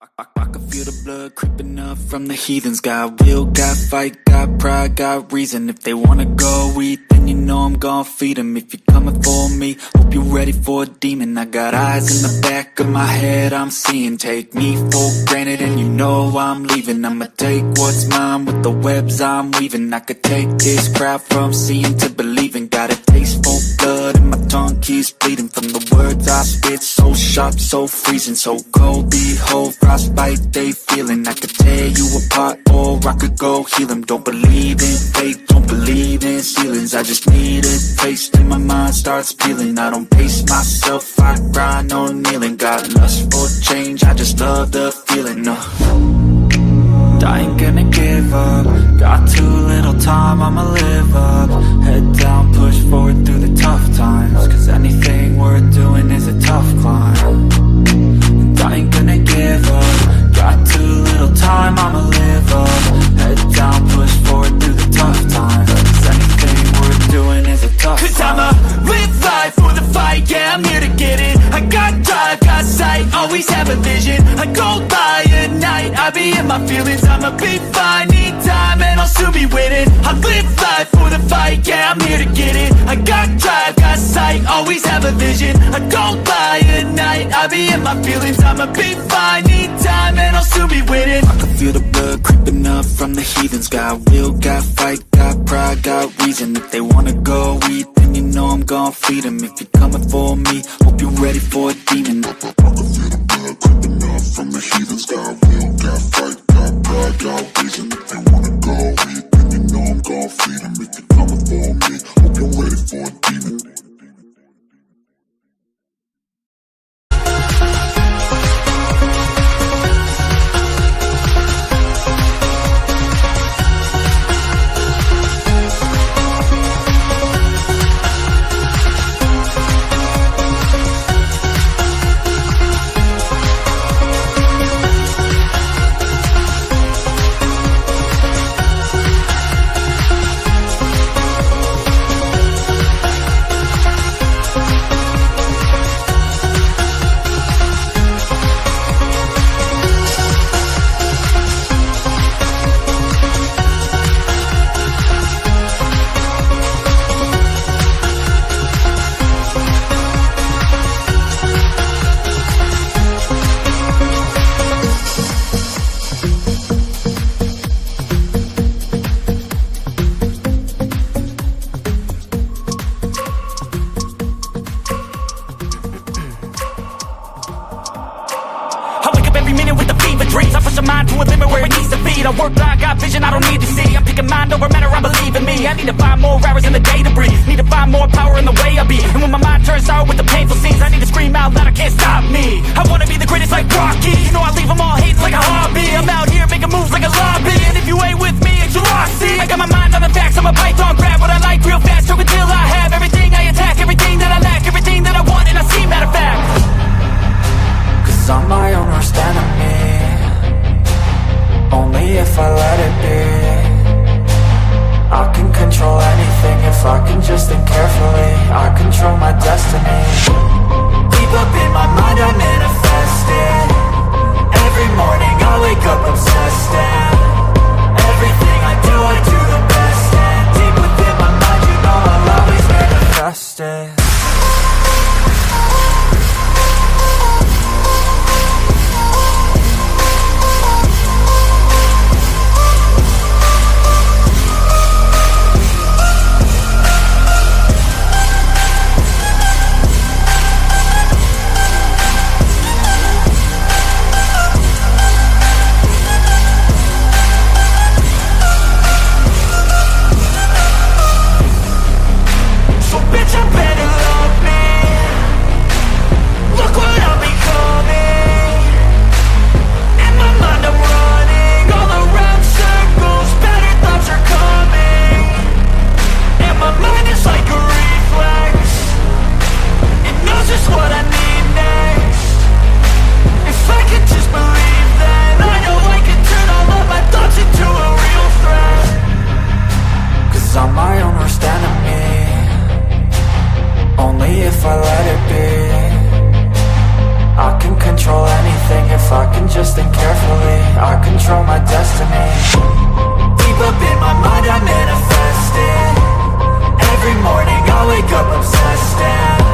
I can feel the blood creeping up from the heathens. Got will, got fight, got pride, got reason. If they wanna go eat, then you know I'm gon' feed them. If you're coming for me, hope you're ready for a demon. I got eyes in the back of my head, I'm seeing. Take me for granted and you know I'm leaving. I'ma take what's mine with the webs I'm weaving. I could take this crowd from seeing to believing. Got a taste for blood and my tongue keeps bleeding. From the words I spit, so sharp, so freezing. So cold, behold, frostbite they feeling. I could tear you apart or I could go heal them. Don't believe in fate, don't believe in ceilings. I just need a taste and my mind starts peeling. I don't pace myself, I grind on kneeling. Got lust for change, I just love the feeling. I ain't gonna give up. Got too little time, I'ma live up. Head down, push forward through the tough times. Cause anything worth doing is a tough climb. And I ain't gonna give up. Got too little time, I'ma live up. Head down, push forward through the tough times. Cause anything worth doing is a tough climb. Cause I'ma live life for the fight, yeah, I'm here to get it. I got drive, got sight, always have a vision. I go by at night, I be in my feelings. I'ma be fine, need time, and I'll soon be winning. I live life for the fight, yeah, I'm here to get it. I got drive, got sight, always have a vision. I go by at night, I be in my feelings. I'ma be fine, need time, and I'll soon be winning. I can feel the blood creeping up from the heathens. Got will, got fight, got pride, got reason. If they wanna go eat, then you know I'm gon' feed them. If you're coming for me, hope you're ready for a demon. I can feel the blood creeping up from the heathens. Got will, got fight, got pride, got reason. If they wanna go eat, then you know I'm gon' feed them. If you're coming for me, hope you're ready for a demon. I work blind, got vision I don't need to see. I'm picking mind over matter, I believe in me. I need to find more hours in the day to breathe. Need to find more power in the way I be. And when my mind turns sour with the painful scenes, I need to scream out loud, I can't stop me. I wanna be the greatest like Rocky. You know I leave them all hating like a hobby. I'm out here making moves like a lobby. And if you ain't with me, it's your loss, see. I got my mind on the facts, I'm a python, grab what I like real fast. Choke until I have everything I attack, everything that I lack, everything that I want, and I see, matter of fact. Cause I'm my own worst enemy. Only if I let it be. I can control anything if I can just think carefully. I control my destiny. Deep up in my mind I manifest it. Every morning I wake up obsessed, and everything I do the best. And deep within my mind you know I'll always manifest it. if I let it be. I can control anything if I I can just think carefully, I control my destiny. Deep up in my mind I manifest it. Every morning I wake up obsessed, and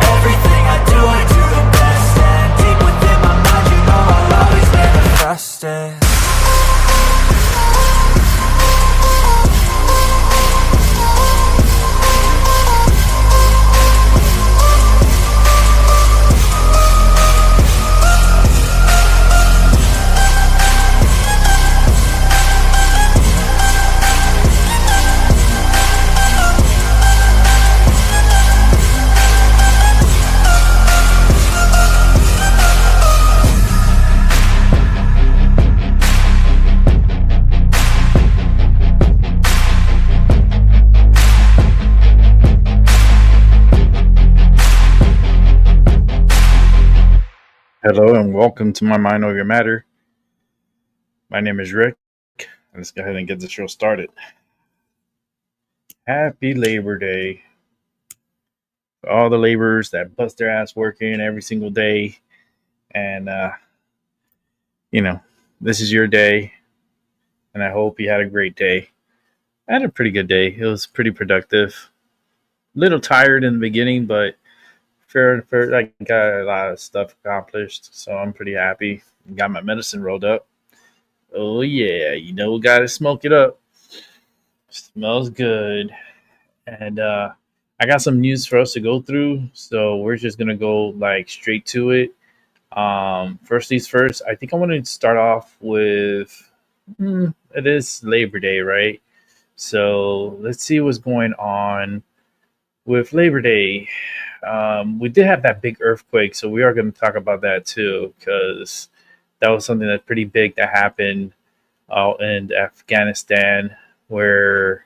everything I do the best. And deep within my mind, you know I'll always manifest it. Hello and welcome to My Mind Over Your Matter. My name is Rick. Let's go ahead and get the show started. Happy Labor Day. For all the laborers that bust their ass working every single day. And, this is your day. And I hope you had a great day. I had a pretty good day. It was pretty productive. A little tired in the beginning, but fair, I got a lot of stuff accomplished, so I'm pretty happy. Got my medicine rolled up. Oh yeah, gotta smoke it up. Smells good. And I got some news for us to go through, so we're just gonna go straight to it. First things first, I think I want to start off with it is Labor Day, right? So let's see what's going on with Labor Day. We did have that big earthquake, so we are going to talk about that too, because that was something that's pretty big that happened out in Afghanistan, where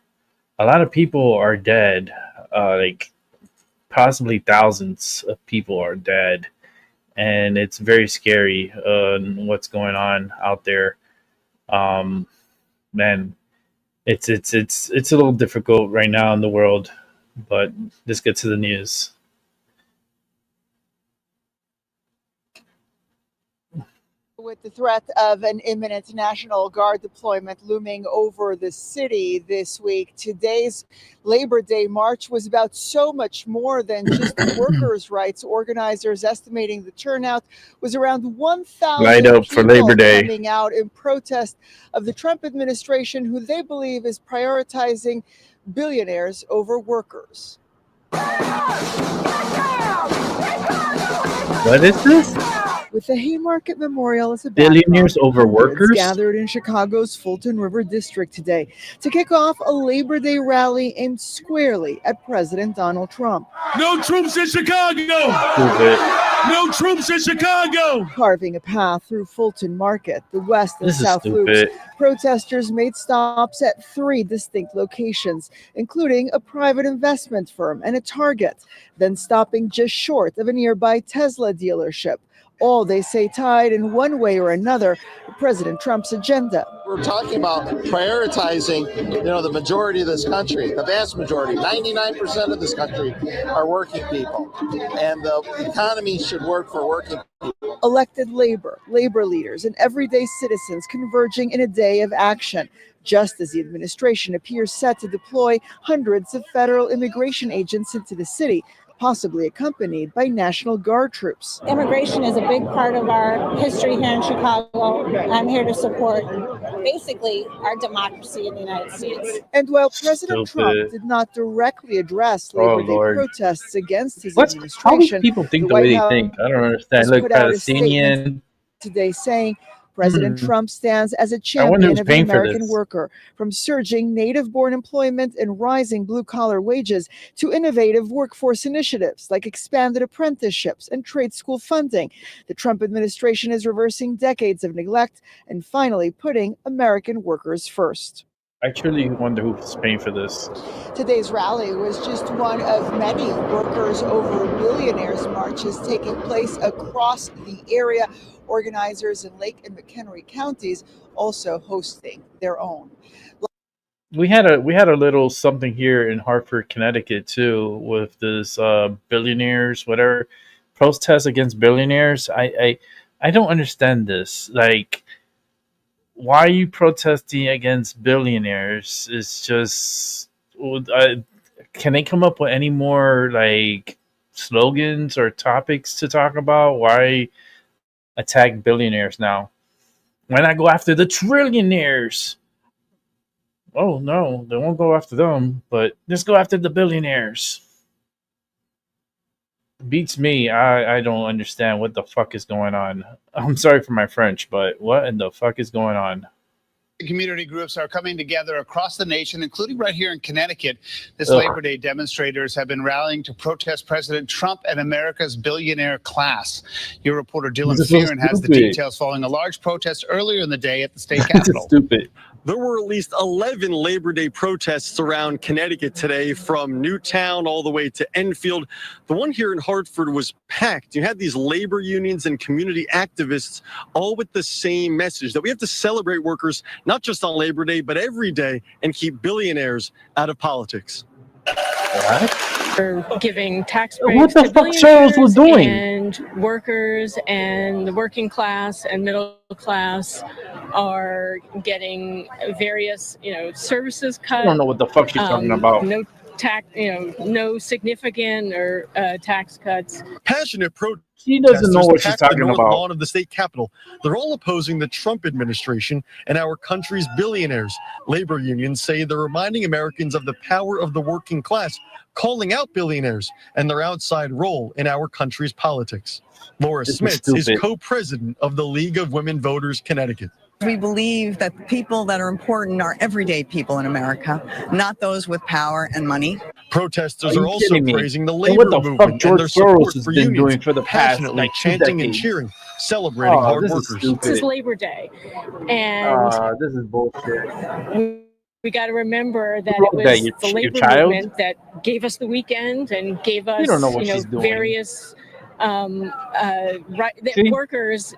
a lot of people are dead. Possibly thousands of people are dead, and it's very scary what's going on out there. Man, it's a little difficult right now in the world, but let's get to the news. With the threat of an imminent National Guard deployment looming over the city this week, today's Labor Day march was about so much more than just workers' rights. Organizers estimating the turnout was around 1,000 Light up for Labor Day, coming out in protest of the Trump administration, who they believe is prioritizing billionaires over workers. What is this? With the Haymarket Memorial as a billionaires over workers gathered in Chicago's Fulton River District today to kick off a Labor Day rally aimed squarely at President Donald Trump. No troops in Chicago! No troops in Chicago! Carving a path through Fulton Market, the West and South Loops, protesters made stops at 3 distinct locations, including a private investment firm and a Target, then stopping just short of a nearby Tesla dealership. All, they say, tied in one way or another to President Trump's agenda. We're talking about prioritizing, the majority of this country, the vast majority, 99% of this country are working people. And the economy should work for working people. Elected labor leaders, and everyday citizens converging in a day of action, just as the administration appears set to deploy hundreds of federal immigration agents into the city, possibly accompanied by National Guard troops. Immigration is a big part of our history here in Chicago. I'm here to support basically our democracy in the United States. And while President Trump did not directly address Labor Day protests against his administration, how do people think the way they think? I don't understand. Look, Palestinian today saying President Trump stands as a champion of the American worker, from surging native-born employment and rising blue-collar wages to innovative workforce initiatives like expanded apprenticeships and trade school funding. The Trump administration is reversing decades of neglect and finally putting American workers first. I truly wonder who's paying for this. Today's rally was just one of many workers over billionaires marches taking place across the area. Organizers in Lake and McHenry counties also hosting their own. We had a little something here in Hartford, Connecticut too, with this billionaires, whatever, protest against billionaires. I I don't understand this. Like, why are you protesting against billionaires? It's just, can they come up with any more like slogans or topics to talk about? Why attack billionaires now? Why not go after the trillionaires? Oh no, they won't go after them, but let's go after the billionaires. Beats me. I don't understand what the fuck is going on. I'm sorry for my French, but what in the fuck is going on? Community groups are coming together across the nation, including right here in Connecticut. This Labor Day, demonstrators have been rallying to protest President Trump and America's billionaire class. Your reporter Dylan Fearon has the details following a large protest earlier in the day at the state capitol. Stupid. There were at least 11 Labor Day protests around Connecticut today, from Newtown all the way to Enfield. The one here in Hartford was packed. You had these labor unions and community activists all with the same message, that we have to celebrate workers, not just on Labor Day, but every day, and keep billionaires out of politics. What? For giving tax breaks what the to fuck Charles was doing? And workers and the working class and middle class are getting various, services cut. I don't know what the fuck she's talking about. No tax, no significant or tax cuts. Passionate protesters. She doesn't know what she's talking the north about. lawn of the state capitol. They're all opposing the Trump administration and our country's billionaires. Labor unions say they're reminding Americans of the power of the working class, calling out billionaires and their outside role in our country's politics. Laura Smith is co-president of the League of Women Voters Connecticut. We believe that the people that are important are everyday people in America, not those with power and money. Protesters are also praising the labor movement and their support for unions, for the passionately chanting and cheering, celebrating hard workers. This is Labor Day, and this is bullshit. We got to remember that it was the labor movement that gave us the weekend and gave us, various workers'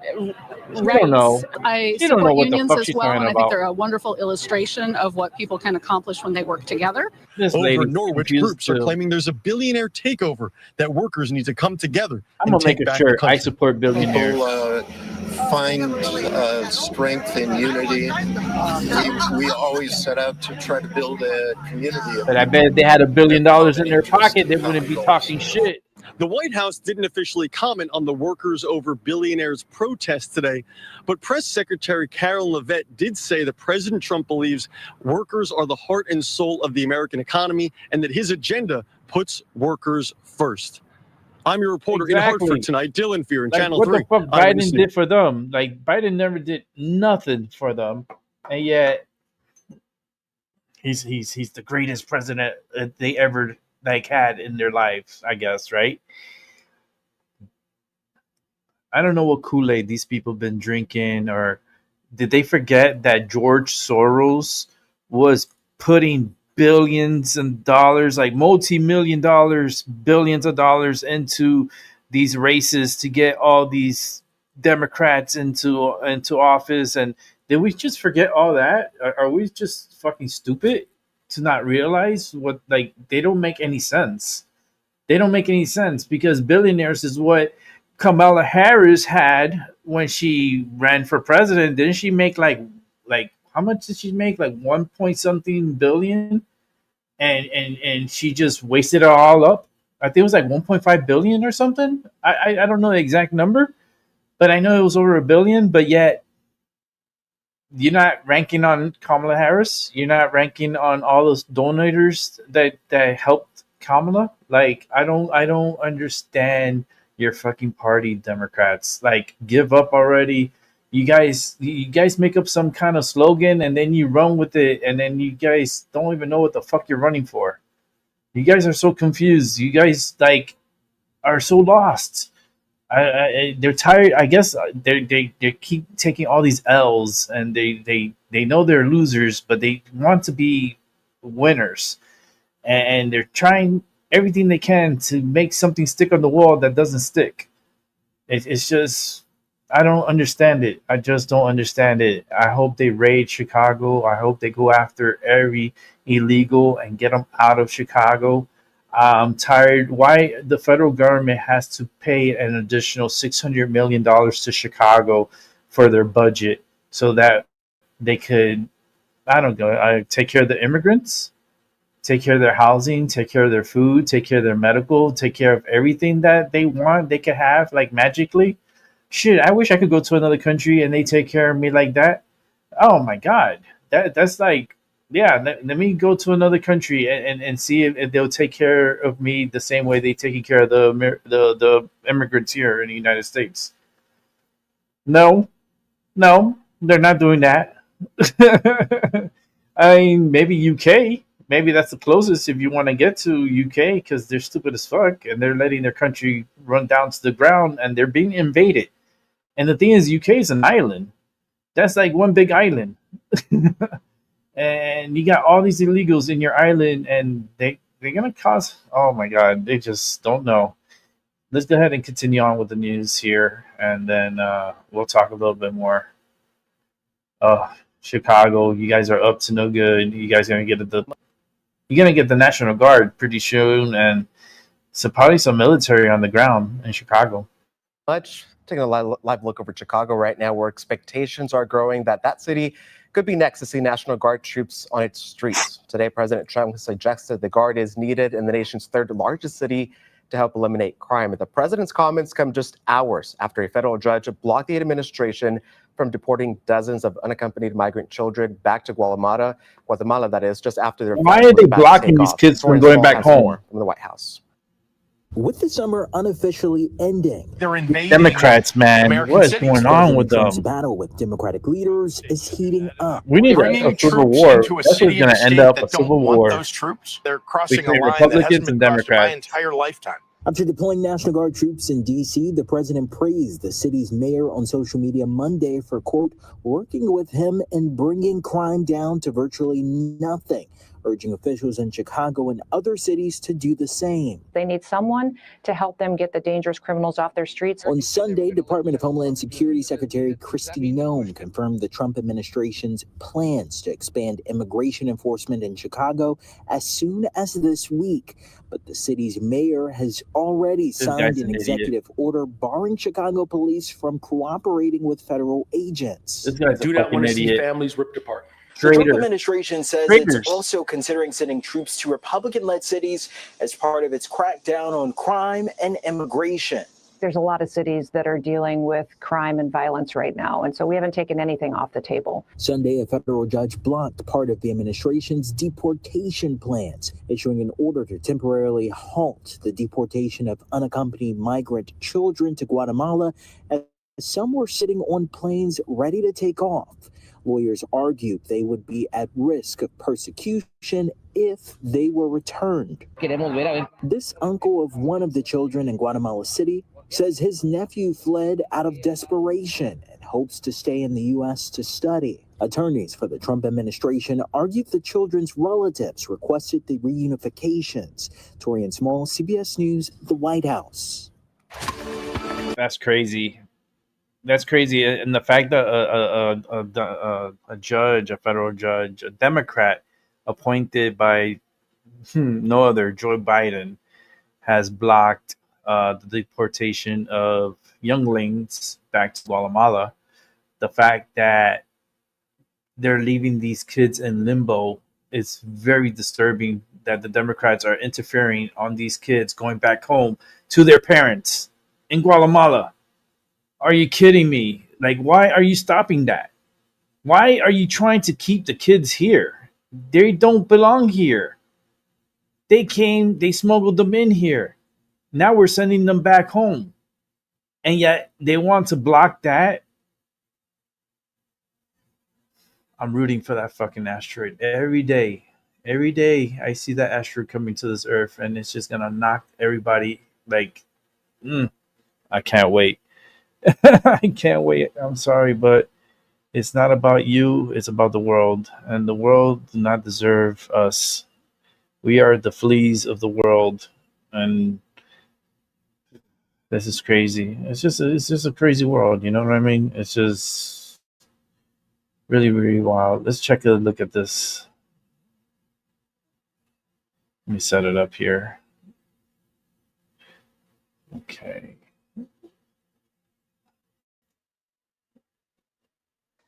rights. I support unions as well, and I think they're a wonderful illustration of what people can accomplish when they work together. Over Norwich, groups are claiming there's a billionaire takeover, that workers need to come together. I'm going to make a shirt. I support billionaires. People find strength in unity. We always set out to try to build a community. But I bet if they had $1 billion in their pocket, they wouldn't be talking shit. The White House didn't officially comment on the workers over billionaires protest today, but Press Secretary Karen LaVette did say that President Trump believes workers are the heart and soul of the American economy and that his agenda puts workers first. I'm your reporter in Hartford tonight, Dylan Fearon, Channel 3. What the fuck Biden did for them? Like, Biden never did nothing for them, and yet he's the greatest president they ever had in their lives, I guess, right? I don't know what Kool-Aid these people been drinking, or did they forget that George Soros was putting billions of dollars, like multi-million dollars, billions of dollars into these races to get all these Democrats into office? And did we just forget all that? Are we just fucking stupid to not realize what, they don't make any sense. They don't make any sense, because billionaires is what Kamala Harris had when she ran for president. Didn't she make like how much did she make? Like 1 point something billion, and she just wasted it all up. I think it was like 1.5 billion or something. I don't know the exact number, but I know it was over $1 billion. But yet, you're not ranking on Kamala Harris. You're not ranking on all those donors that helped Kamala. Like, I don't understand your fucking party, Democrats. Like, give up already. You guys make up some kind of slogan and then you run with it, and then you guys don't even know what the fuck you're running for. You guys are so confused. You guys are so lost. They're tired. I guess they keep taking all these L's, and they know they're losers, but they want to be winners, and they're trying everything they can to make something stick on the wall that doesn't stick. It's just, I don't understand it. I just don't understand it. I hope they raid Chicago. I hope they go after every illegal and get them out of Chicago. I'm tired. Why the federal government has to pay an additional $600 million to Chicago for their budget so that they could, I don't know, take care of the immigrants, take care of their housing, take care of their food, take care of their medical, take care of everything that they want, they could have like magically. Shit, I wish I could go to another country and they take care of me like that. Oh my God. That's like, yeah, let me go to another country and see if they'll take care of me the same way they taking care of the immigrants here in the United States. No, no, they're not doing that. I mean, maybe UK. Maybe that's the closest if you want to get to UK because they're stupid as fuck and they're letting their country run down to the ground and they're being invaded. And the thing is, UK is an island. That's like one big island. And you got all these illegals in your island and they're gonna cause, oh my God, they just don't know. Let's go ahead and continue on with the news here and then we'll talk a little bit more. Chicago, you guys are up to no good. You guys gonna get the National Guard pretty soon, and so probably some military on the ground in Chicago. Taking a live look over Chicago right now, where expectations are growing that city could be next to see National Guard troops on its streets. Today, President Trump suggested the Guard is needed in the nation's third largest city to help eliminate crime. And the president's comments come just hours after a federal judge blocked the administration from deporting dozens of unaccompanied migrant children back to Guatemala, that is, just after their Why are they blocking these kids from going back home? From the White House. With the summer unofficially ending, they're invading Democrats, man. American What is cities. going on with them? Trump's battle with Democratic leaders is heating up. We need a civil war. That's what's going to end up a civil war Those troops, they're crossing a between line Republicans that and hasn't been crossed in my Democrats. entire lifetime. After deploying National Guard troops in D.C., the president praised the city's mayor on social media Monday for, quote, working with him and bringing crime down to virtually nothing, urging officials in Chicago and other cities to do the same. They need someone to help them get the dangerous criminals off their streets. On Sunday, Department of Homeland Security Secretary Kristi Noem confirmed the Trump administration's plans to expand immigration enforcement in Chicago as soon as this week. But the city's mayor has already signed an executive order barring Chicago police from cooperating with federal agents. This guy's a fucking idiot. Families ripped apart. The Trump administration says it's also considering sending troops to Republican-led cities as part of its crackdown on crime and immigration. There's a lot of cities that are dealing with crime and violence right now, and so we haven't taken anything off the table. Sunday, a federal judge blocked part of the administration's deportation plans, issuing an order to temporarily halt the deportation of unaccompanied migrant children to Guatemala as some were sitting on planes ready to take off. Lawyers argued they would be at risk of persecution if they were returned. This uncle of one of the children in Guatemala City says his nephew fled out of desperation and hopes to stay in the U.S. to study. Attorneys for the Trump administration argued the children's relatives requested the reunifications. Torian Small, CBS News, the White House. That's crazy. That's crazy. And the fact that a judge, a federal judge, a Democrat appointed by no other, Joe Biden, has blocked the deportation of younglings back to Guatemala. The fact that they're leaving these kids in limbo is very disturbing, that the Democrats are interfering on these kids going back home to their parents in Guatemala. Are you kidding me? Like, why are you stopping that? Why are you trying to keep the kids here? They don't belong here. They came, they smuggled them in here. Now we're sending them back home. And yet they want to block that. I'm rooting for that fucking asteroid every day. Every day I see that asteroid coming to this earth and it's just going to knock everybody like, I can't wait. I can't wait. I'm sorry, but it's not about you. It's about the world. And the world does not deserve us. We are the fleas of the world. And this is crazy. It's just a crazy world. You know what I mean? It's just really, really wild. Let's check a look at this. Let me set it up here. Okay.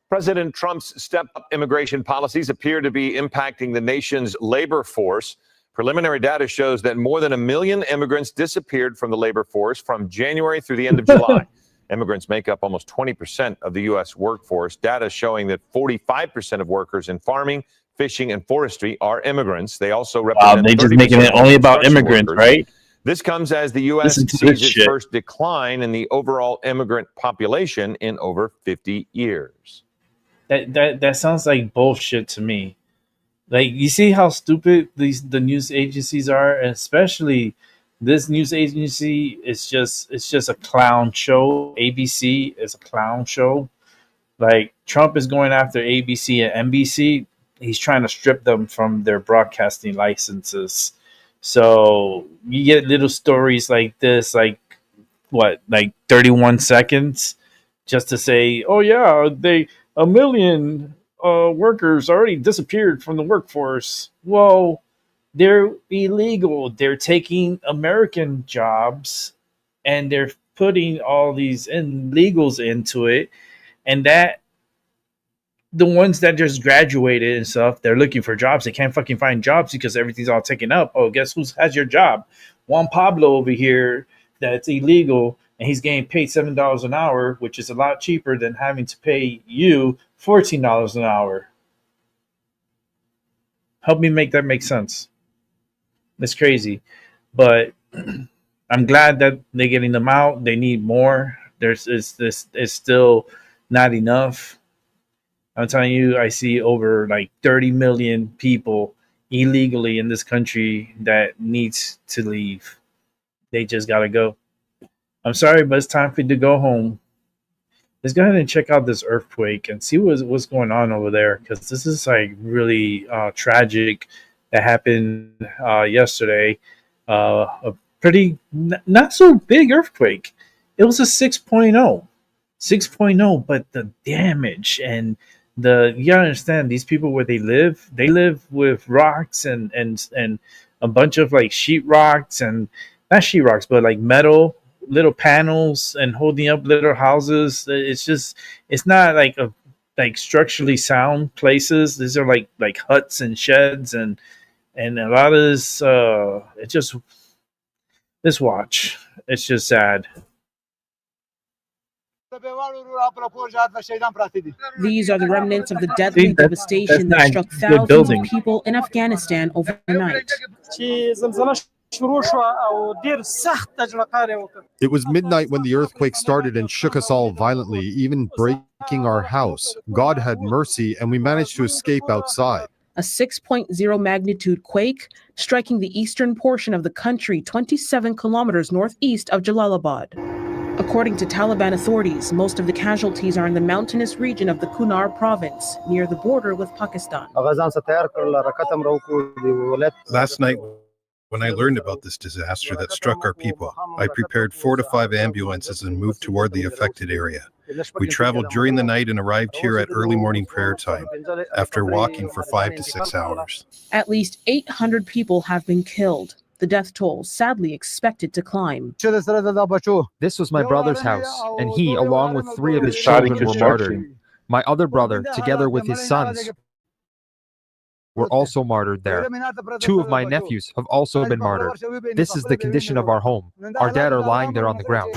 President Trump's step-up immigration policies appear to be impacting the nation's labor force. Preliminary data shows that more than 1 million immigrants disappeared from the labor force from January through the end of July. Immigrants make up almost 20% of the U.S. workforce. Data showing that 45% of workers in farming, fishing, and forestry are immigrants. They also represent. Wow, they just making it only about immigrants, workers. right? This comes as the U.S. sees its first decline in the overall immigrant population in over 50 years. That sounds like bullshit to me. Like, you see how stupid the news agencies are, and especially this news agency is just a clown show. ABC is a clown show. Like, Trump is going after ABC and NBC. He's trying to strip them from their broadcasting licenses. So you get little stories like this, like 31 seconds, just to say, oh yeah, 1 million workers already disappeared from the workforce. Well, they're illegal. They're taking American jobs and they're putting all these illegals into it. And that the ones that just graduated and stuff, they're looking for jobs. They can't fucking find jobs because everything's all taken up. Oh, guess who has your job? Juan Pablo over here, that's illegal, and he's getting paid $7 an hour, which is a lot cheaper than having to pay you $14 an hour. Help me make that make sense. It's crazy. But I'm glad that they're getting them out. They need more. It's still not enough. I'm telling you, I see over like 30 million people illegally in this country that needs to leave. They just got to go. I'm sorry, but it's time for you to go home. Let's go ahead and check out this earthquake and see what's going on over there, because this is like really tragic that happened yesterday. A pretty not so big earthquake. It was a 6.0. 6.0, but the damage and you gotta understand, these people where they live with rocks and a bunch of like sheetrocks, and not sheetrocks, but like metal little panels and holding up little houses. It's not like structurally sound places. These are like huts and sheds, and a lot of this this watch. It's just sad. These are the remnants of the deadly devastation that struck thousands of people in Afghanistan overnight. It was midnight when the earthquake started and shook us all violently, even breaking our house. God had mercy, and we managed to escape outside. A 6.0 magnitude quake striking the eastern portion of the country, 27 kilometers northeast of Jalalabad. According to Taliban authorities, most of the casualties are in the mountainous region of the Kunar province, near the border with Pakistan. Last night, when I learned about this disaster that struck our people, I prepared 4 to 5 ambulances and moved toward the affected area. We traveled during the night and arrived here at early morning prayer time, after walking for 5 to 6 hours. At least 800 people have been killed. The death toll sadly expected to climb. This was my brother's house, and he, along with 3 of his children, were martyred. My other brother, together with his sons, were also martyred there. 2 of my nephews have also been martyred. This is the condition of our home. Our dead are lying there on the ground.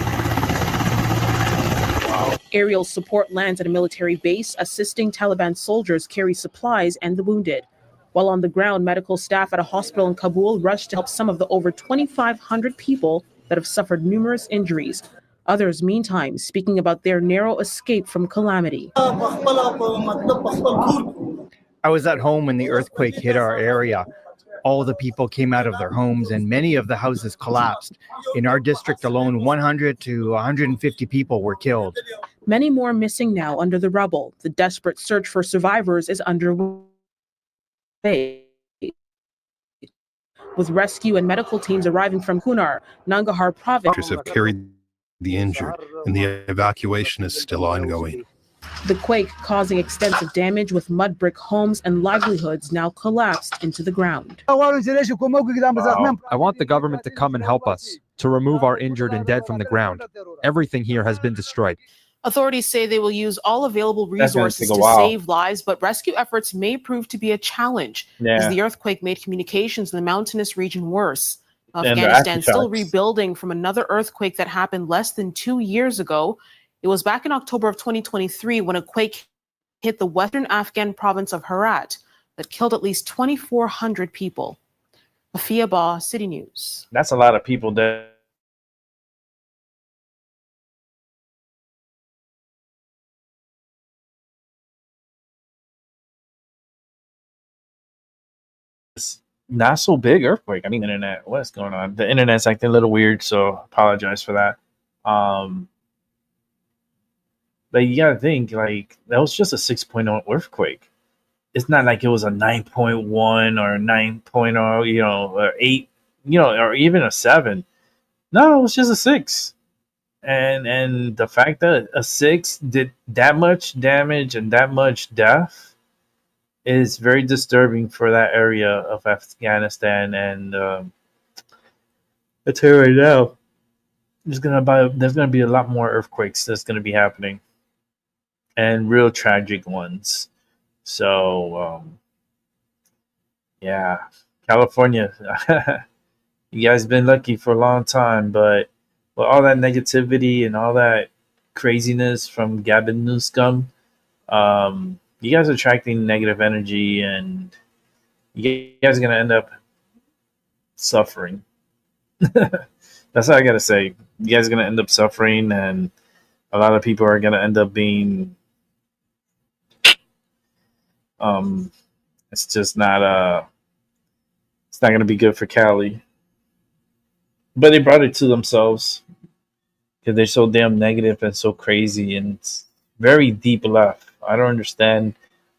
Aerial support lands at a military base, assisting Taliban soldiers carry supplies and the wounded. While on the ground, medical staff at a hospital in Kabul rushed to help some of the over 2,500 people that have suffered numerous injuries. Others, meantime, speaking about their narrow escape from calamity. I was at home when the earthquake hit our area. All the people came out of their homes and many of the houses collapsed. In our district alone, 100 to 150 people were killed. Many more missing now under the rubble. The desperate search for survivors is underway, with rescue and medical teams arriving from Kunar, Nangarhar province. Have carried the injured, and the evacuation is still ongoing. The quake causing extensive damage, with mud brick homes and livelihoods now collapsed into the ground. I want the government to come and help us. to remove our injured and dead from the ground. Everything here has been destroyed. Authorities say they will use all available That's gonna resources take a to while. save lives, but rescue efforts may prove to be a challenge as Yeah. the earthquake made communications in the mountainous region worse. And the Afghanistan still aftershocks. rebuilding from another earthquake that happened less than 2 years ago. It was back in October of 2023 when a quake hit the western Afghan province of Herat that killed at least 2,400 people. Afia Ba, City News. That's a lot of people that. Not so big earthquake. I mean, internet. What's going on? The internet's acting a little weird, so apologize for that. But you gotta think like that was just a 6.0 earthquake. It's not like it was a 9.1 or a 9.0, you know, or 8, you know, or even a 7. No, it was just a 6. And the fact that a 6 did that much damage and that much death is very disturbing for that area of Afghanistan. And I tell you right now, there's gonna be a lot more earthquakes that's gonna be happening, and real tragic ones. So yeah, California, you guys been lucky for a long time, but with all that negativity and all that craziness from Gavin Newsom, you guys are attracting negative energy, and you guys are gonna end up suffering. That's all I gotta say. You guys are gonna end up suffering, and a lot of people are gonna end up being. It's just not. It's not gonna be good for Cali. But they brought it to themselves because they're so damn negative and so crazy, and it's very deep left. I don't understand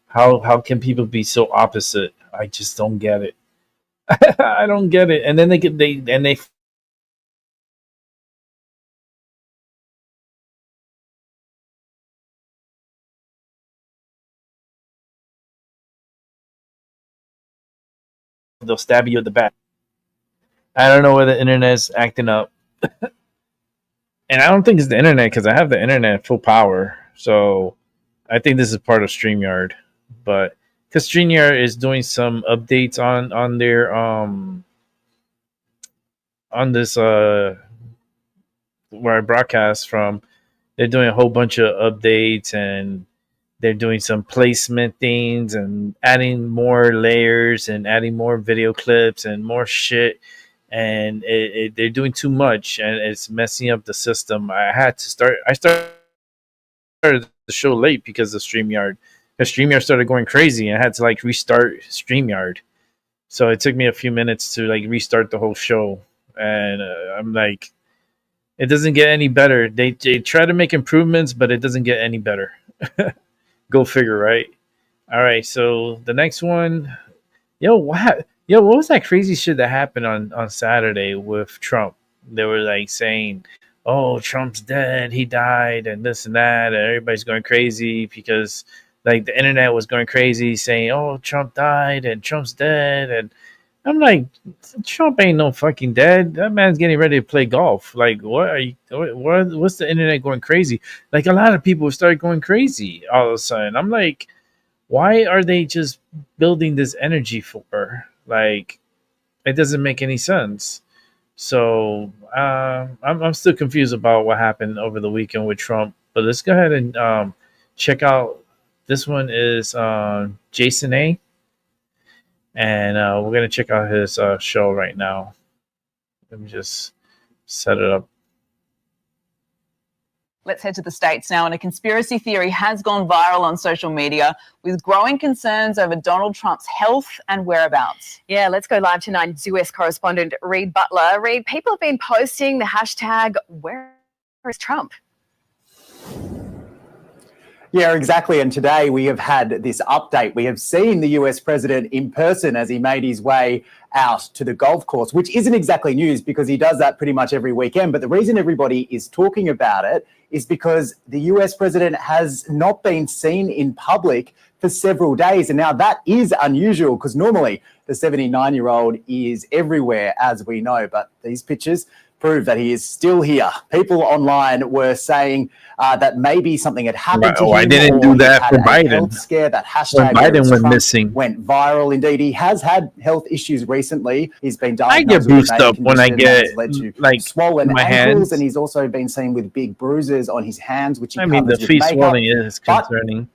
how can people be so opposite. I just don't get it. I don't get it. And then they they'll stab you at the back. I don't know where the internet's acting up. And I don't think it's the internet because I have the internet at full power. So I think this is part of StreamYard. But because StreamYard is doing some updates on their on this where I broadcast from, they're doing a whole bunch of updates, and they're doing some placement things and adding more layers and adding more video clips and more shit. And they're doing too much, and it's messing up the system. I started the show late because of StreamYard. Because StreamYard started going crazy, and I had to like restart StreamYard. So it took me a few minutes to like restart the whole show. And I'm like, it doesn't get any better. They try to make improvements, but it doesn't get any better. Go figure, right? All right, so the next one, what was that crazy shit that happened on Saturday with Trump? They were like saying, "Oh, Trump's dead. He died," and this and that, and everybody's going crazy because like the internet was going crazy saying, "Oh, Trump died and Trump's dead," and I'm like, Trump ain't no fucking dead. That man's getting ready to play golf. Like, what's the internet going crazy? Like, a lot of people started going crazy all of a sudden. I'm like, why are they just building this energy for? Like, it doesn't make any sense. So I'm still confused about what happened over the weekend with Trump. But let's go ahead and check out. This one is Jason A. And we're going to check out his show right now. Let me just set it up. Let's head to the States now. And a conspiracy theory has gone viral on social media with growing concerns over Donald Trump's health and whereabouts. Yeah, let's go live to 9's US correspondent Reed Butler. Reed, people have been posting the hashtag, "Where is Trump?" Yeah, exactly. And today we have had this update. We have seen the US president in person as he made his way out to the golf course, which isn't exactly news because he does that pretty much every weekend. But the reason everybody is talking about it is because the US president has not been seen in public for several days. And now that is unusual because normally the 79-year-old is everywhere, as we know. But these pictures prove that he is still here. People online were saying that maybe something had happened to him. I didn't or do he that had for a Biden. health scare. That hashtag When Biden went Trump missing, went viral. Indeed, he has had health issues recently. He's been I diagnosed get with bruised a up when I condition get that has led to like swollen my ankles, hands. and he's also been seen with big bruises on his hands, which he I mean, the covers with face makeup. swelling is concerning.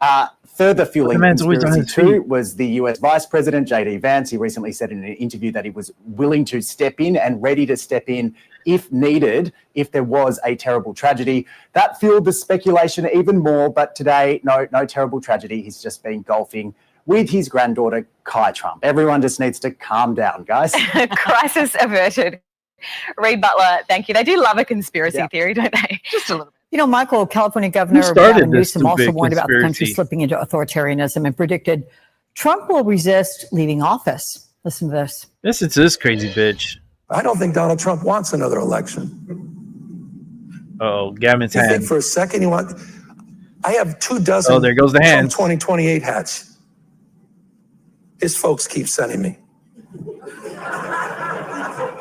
Further fueling the man's always on conspiracy his feet. too was the US Vice President, J.D. Vance. He recently said in an interview that he was willing to step in and ready to step in if needed, if there was a terrible tragedy. That fueled the speculation even more, but today, no terrible tragedy. He's just been golfing with his granddaughter, Kai Trump. Everyone just needs to calm down, guys. Crisis averted. Reed Butler, thank you. They do love a conspiracy theory, don't they? Just a little bit. You know, Michael, California Governor Gavin Newsom also warned about the country slipping into authoritarianism and predicted Trump will resist leaving office. Listen to this. Listen to this crazy bitch. I don't think Donald Trump wants another election. Oh, Gavin's You hand. think for a second you want? I have 24 Oh, there goes the hands. 2028 hats. His folks keep sending me.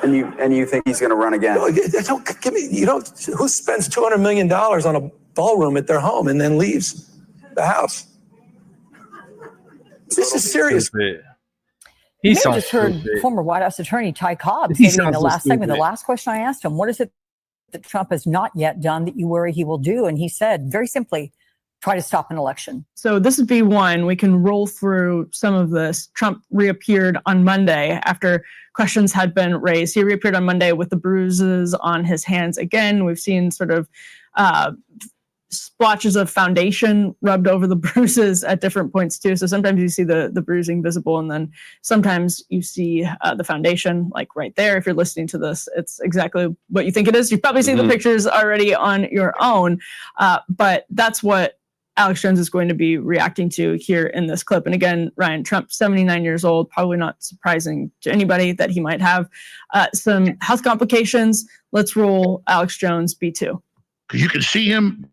And you think he's going to run again? No, don't give me. You don't. Who spends $200 million on a ballroom at their home and then leaves the house? This is serious. You just heard former White House attorney Ty Cobb stating in the last segment, the last question I asked him, what is it that Trump has not yet done that you worry he will do? And he said, very simply, try to stop an election. So this would be one. We can roll through some of this. Trump reappeared on Monday after questions had been raised. He reappeared on Monday with the bruises on his hands again. We've seen sort of splotches of foundation rubbed over the bruises at different points too. So sometimes you see the bruising visible, and then sometimes you see the foundation like right there. If you're listening to this, it's exactly what you think it is. You've probably seen the pictures already on your own, but that's what Alex Jones is going to be reacting to here in this clip. And again, Ryan, Trump, 79 years old, probably not surprising to anybody that he might have some health complications. Let's roll Alex Jones, B2. Because you can see him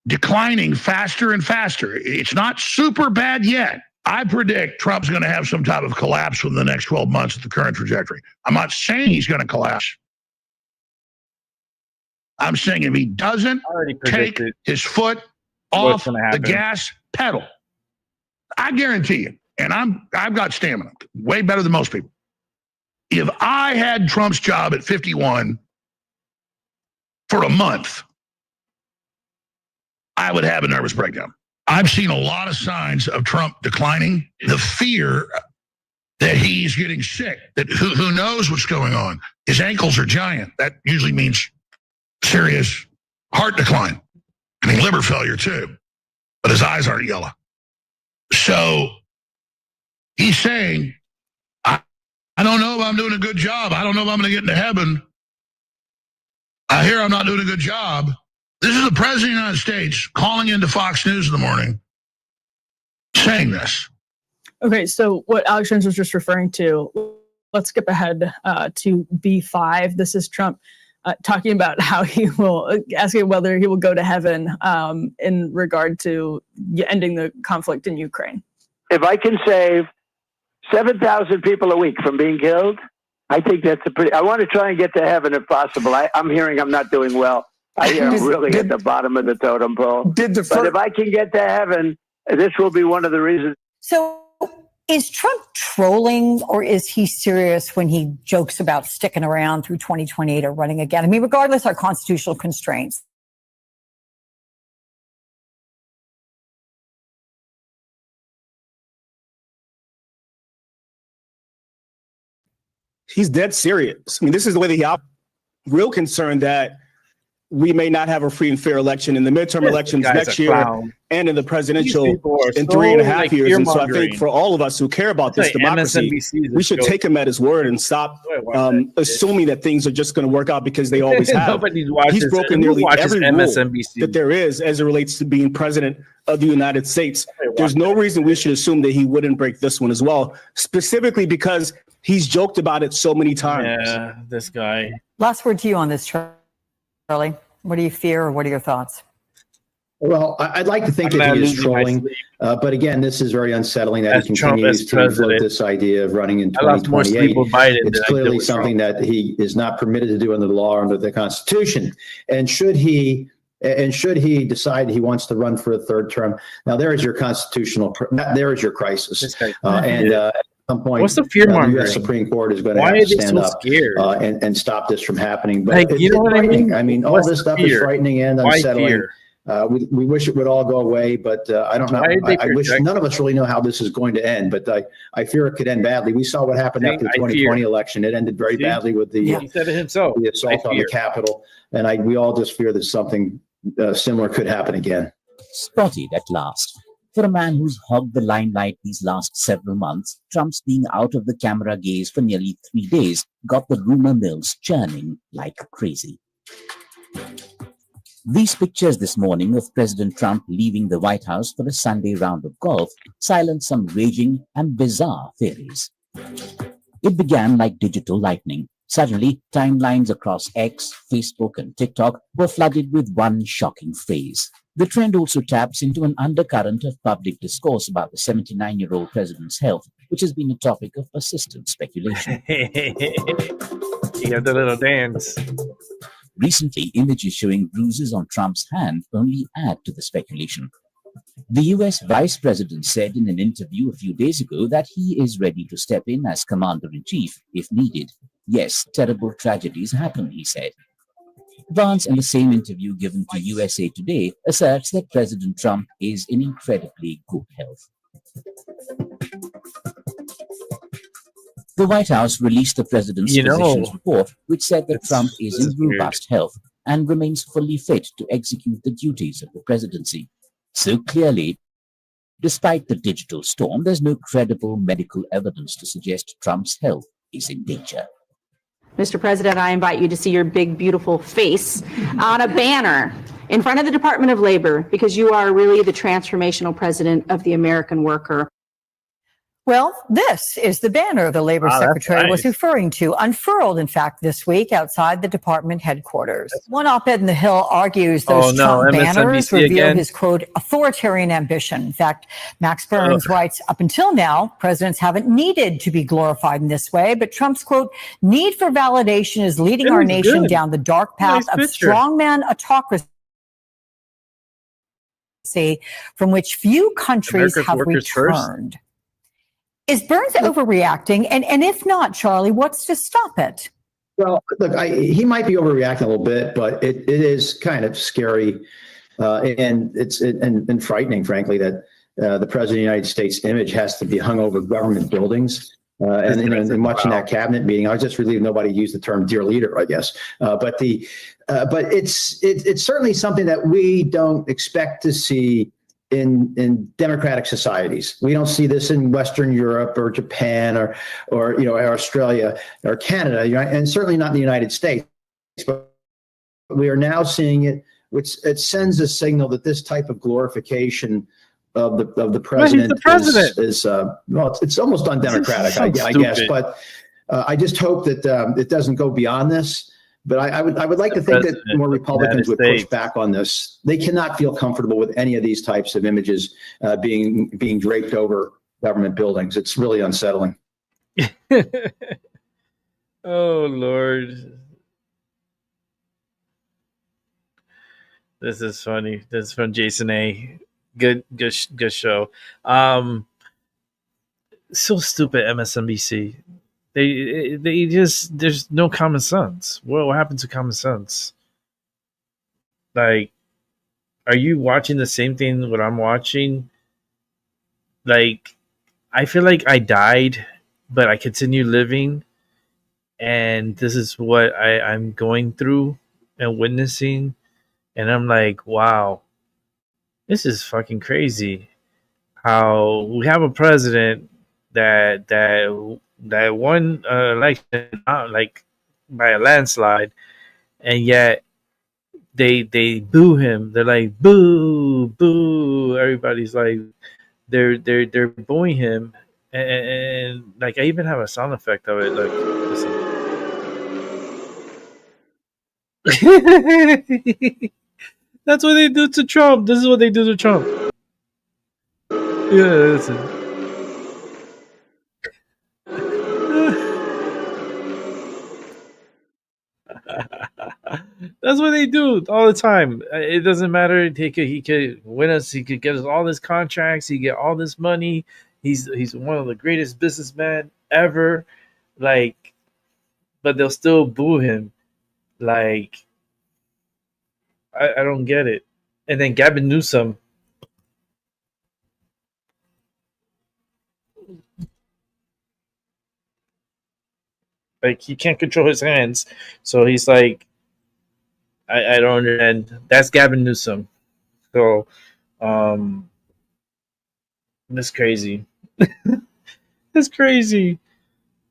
declining faster and faster. It's not super bad yet. I predict Trump's going to have some type of collapse within the next 12 months at the current trajectory. I'm not saying he's going to collapse. I'm saying if he doesn't take his foot off the gas pedal, I guarantee you, and I've got stamina, way better than most people. If I had Trump's job at 51 for a month, I would have a nervous breakdown. I've seen a lot of signs of Trump declining. The fear that he's getting sick, that who knows what's going on. His ankles are giant. That usually means serious heart decline. I mean, liver failure too. But his eyes aren't yellow. So he's saying, I don't know if I'm doing a good job. I don't know if I'm going to get into heaven. I hear I'm not doing a good job. This is the President of the United States calling into Fox News in the morning saying this. Okay, so what Alex Jones was just referring to, let's skip ahead to B5. This is Trump talking about how he will, asking whether he will go to heaven in regard to ending the conflict in Ukraine. If I can save 7,000 people a week from being killed, I think that's I want to try and get to heaven if possible. I'm hearing I'm not doing well. I hear I'm really at the bottom of the totem pole. But if I can get to heaven, this will be one of the reasons. So is Trump trolling, or is he serious when he jokes about sticking around through 2028 or running again? I mean, regardless of our constitutional constraints. He's dead serious. I mean, this is the way that he operates. Real concern that we may not have a free and fair election in the midterm elections next year and in the presidential in 3.5 years. And so I think for all of us who care about this democracy, we should take him at his word and stop assuming that things are just going to work out because they always have. He's broken nearly every rule that there is as it relates to being president of the United States. There's no reason we should assume that he wouldn't break this one as well, specifically because he's joked about it so many times. Yeah, this guy. Last word to you on this, Charlie. What do you fear, or what are your thoughts? Well, I'd like to think that he is trolling, but again, this is very unsettling that he continues to float this idea of running in 2028. It's clearly something that he is not permitted to do under the law or under the Constitution. And should he decide he wants to run for a third term, now there is your there is your crisis. At some point, what's the fear mongering? The U.S. Supreme Court is going to have to stand up and stop this from happening. But you know what frightening. I mean, all this stuff is frightening and unsettling. We wish it would all go away, but I don't know. I wish none of us really know how this is going to end, but I fear it could end badly. We saw what happened after the 2020 election. It ended very badly with the, he said it himself. The assault on the Capitol. And we all just fear that something similar could happen again. Spotted at last. For a man who's hogged the limelight these last several months, Trump's being out of the camera gaze for nearly 3 days got the rumor mills churning like crazy. These pictures this morning of President Trump leaving the White House for a Sunday round of golf silenced some raging and bizarre theories. It began like digital lightning. Suddenly, timelines across X, Facebook, and TikTok were flooded with one shocking phrase. The trend also taps into an undercurrent of public discourse about the 79-year-old president's health, which has been a topic of persistent speculation. You got the little dance. Recently, images showing bruises on Trump's hand only add to the speculation. The US Vice President said in an interview a few days ago that he is ready to step in as Commander-in-Chief if needed. Yes, terrible tragedies happen, he said. Vance, in the same interview given to USA Today, asserts that President Trump is in incredibly good health. The White House released the president's physician's report, which said that Trump is in robust health and remains fully fit to execute the duties of the presidency. So clearly, despite the digital storm, there's no credible medical evidence to suggest Trump's health is in danger. Mr. President, I invite you to see your big, beautiful face on a banner in front of the Department of Labor, because you are really the transformational president of the American worker. Well, this is the banner the Labor Secretary was referring to, unfurled, in fact, this week outside the department headquarters. One op-ed in The Hill argues those Trump banners reveal his, quote, authoritarian ambition. In fact, Max Burns writes, up until now, presidents haven't needed to be glorified in this way, but Trump's, quote, need for validation is leading our nation down the dark path of strongman autocracy, from which few countries have returned. Is Burns overreacting? And if not, Charlie, what's to stop it? Well, look, he might be overreacting a little bit, but it is kind of scary and it's frightening, frankly, that the president of the United States image has to be hung over government buildings. And watching that cabinet meeting, I was just relieved nobody used the term "dear leader," I guess. But it's certainly something that we don't expect to see in democratic societies. We don't see this in Western Europe or Japan or Australia or Canada, and certainly not in the United States. But we are now seeing it, which it sends a signal that this type of glorification of the president, is well, it's almost undemocratic, I guess. But I just hope that it doesn't go beyond this. But I would like to think that more Republicans would push back on this. They cannot feel comfortable with any of these types of images being draped over government buildings. It's really unsettling. Oh Lord, this is funny. This is from Jason A. Good show. So stupid, MSNBC. They just, there's no common sense. What happened to common sense? Like, are you watching the same thing what I'm watching? Like, I feel like I died, but I continue living, and this is what I'm going through and witnessing, and I'm like, wow, this is fucking crazy. How we have a president that won election like by a landslide, and yet they boo him. They're like, boo, boo. Everybody's like, they're booing him, and like I even have a sound effect of it. Like, listen. That's what they do to Trump. This is what they do to Trump. Yeah, listen. That's what they do all the time. It doesn't matter. He could win us. He could get us all his contracts. He get all this money. He's one of the greatest businessmen ever. Like, but they'll still boo him. Like, I don't get it. And then Gavin Newsom. Like, he can't control his hands. So he's like, I don't understand. That's Gavin Newsom. So, that's crazy. That's crazy.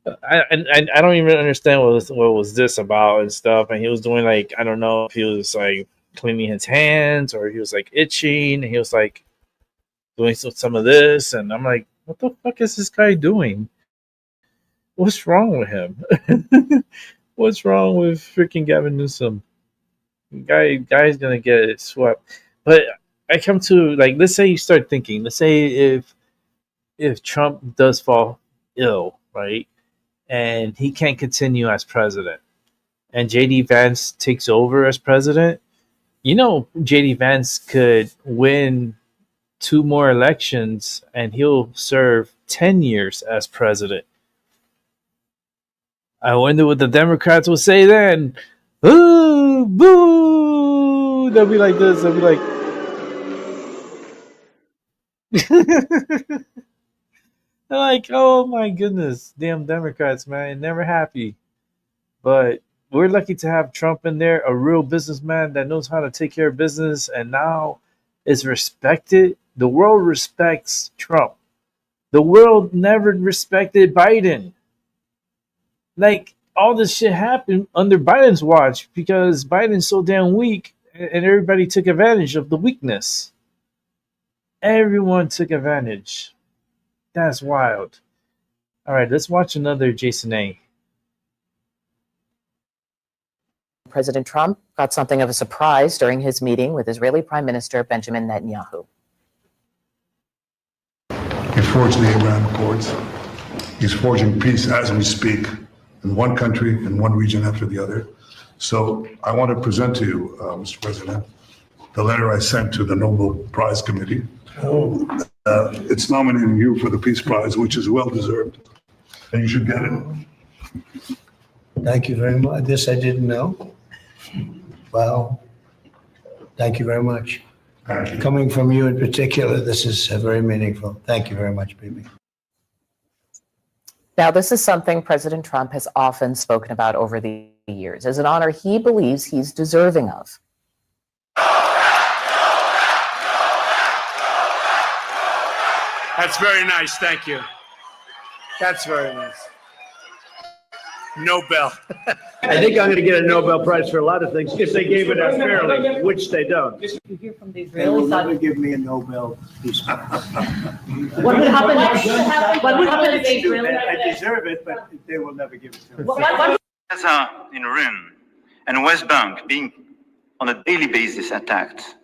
I don't even understand what was this about and stuff. And he was doing like, I don't know if he was like cleaning his hands or he was like itching. And he was like doing some of this, and I'm like, what the fuck is this guy doing? What's wrong with him? What's wrong with freaking Gavin Newsom? Guy's gonna get it swept. But I come to, like, let's say you start thinking. Let's say if Trump does fall ill, right, and he can't continue as president, and JD Vance takes over as president, you know, JD Vance could win 2 more elections and he'll serve 10 years as president. I wonder what the Democrats will say then. Boo, boo. They'll be like this. They'll be like, they're like, oh my goodness, damn Democrats, man, never happy. But we're lucky to have Trump in there, a real businessman that knows how to take care of business, and now is respected. The world respects Trump. The world never respected Biden. Like, all this shit happened under Biden's watch because Biden's so damn weak, and everybody took advantage of the weakness. Everyone took advantage. That's wild. All right, let's watch another Jason A. President Trump got something of a surprise during his meeting with Israeli Prime Minister Benjamin Netanyahu. He forged the Abraham Accords. He's forging peace as we speak in one country and one region after the other. So I want to present to you, Mr. President, the letter I sent to the Nobel Prize Committee. It's nominating you for the Peace Prize, which is well deserved, and you should get it. Thank you very much. This I didn't know. Well, thank you very much. Coming from you in particular, this is very meaningful. Thank you very much, Bibi. Now, this is something President Trump has often spoken about over the years as an honor he believes he's deserving of. That's very nice. Thank you. That's very nice. Nobel. I think I'm going to get a Nobel Prize for a lot of things if they gave it out fairly, which they don't. You hear from the They will Israelis never give me a Nobel Peace Prize. What would happen if what would happen if they really I deserve it, but they will never give it to me. Gaza in ruin and West Bank being on a daily basis attacked,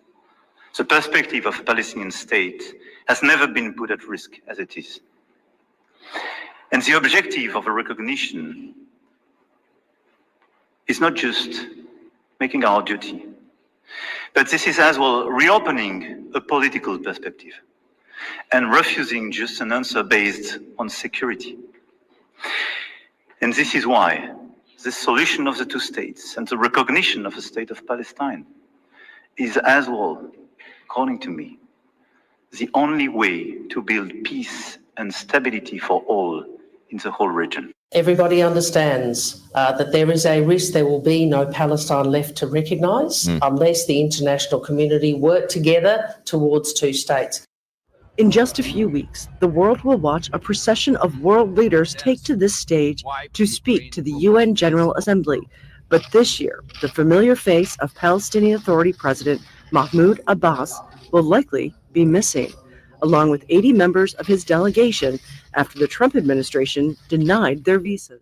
the perspective of a Palestinian state has never been put at risk as it is. And the objective of a recognition is not just making our duty, but this is as well reopening a political perspective and refusing just an answer based on security. And this is why the solution of the two states and the recognition of the state of Palestine is as well, according to me, the only way to build peace and stability for all in the whole region. Everybody understands that there is a risk there will be no Palestine left to recognise unless the international community work together towards two states. In just a few weeks, the world will watch a procession of world leaders take to this stage to speak to the UN General Assembly. But this year, the familiar face of Palestinian Authority President Mahmoud Abbas will likely be missing, along with 80 members of his delegation after the Trump administration denied their visas.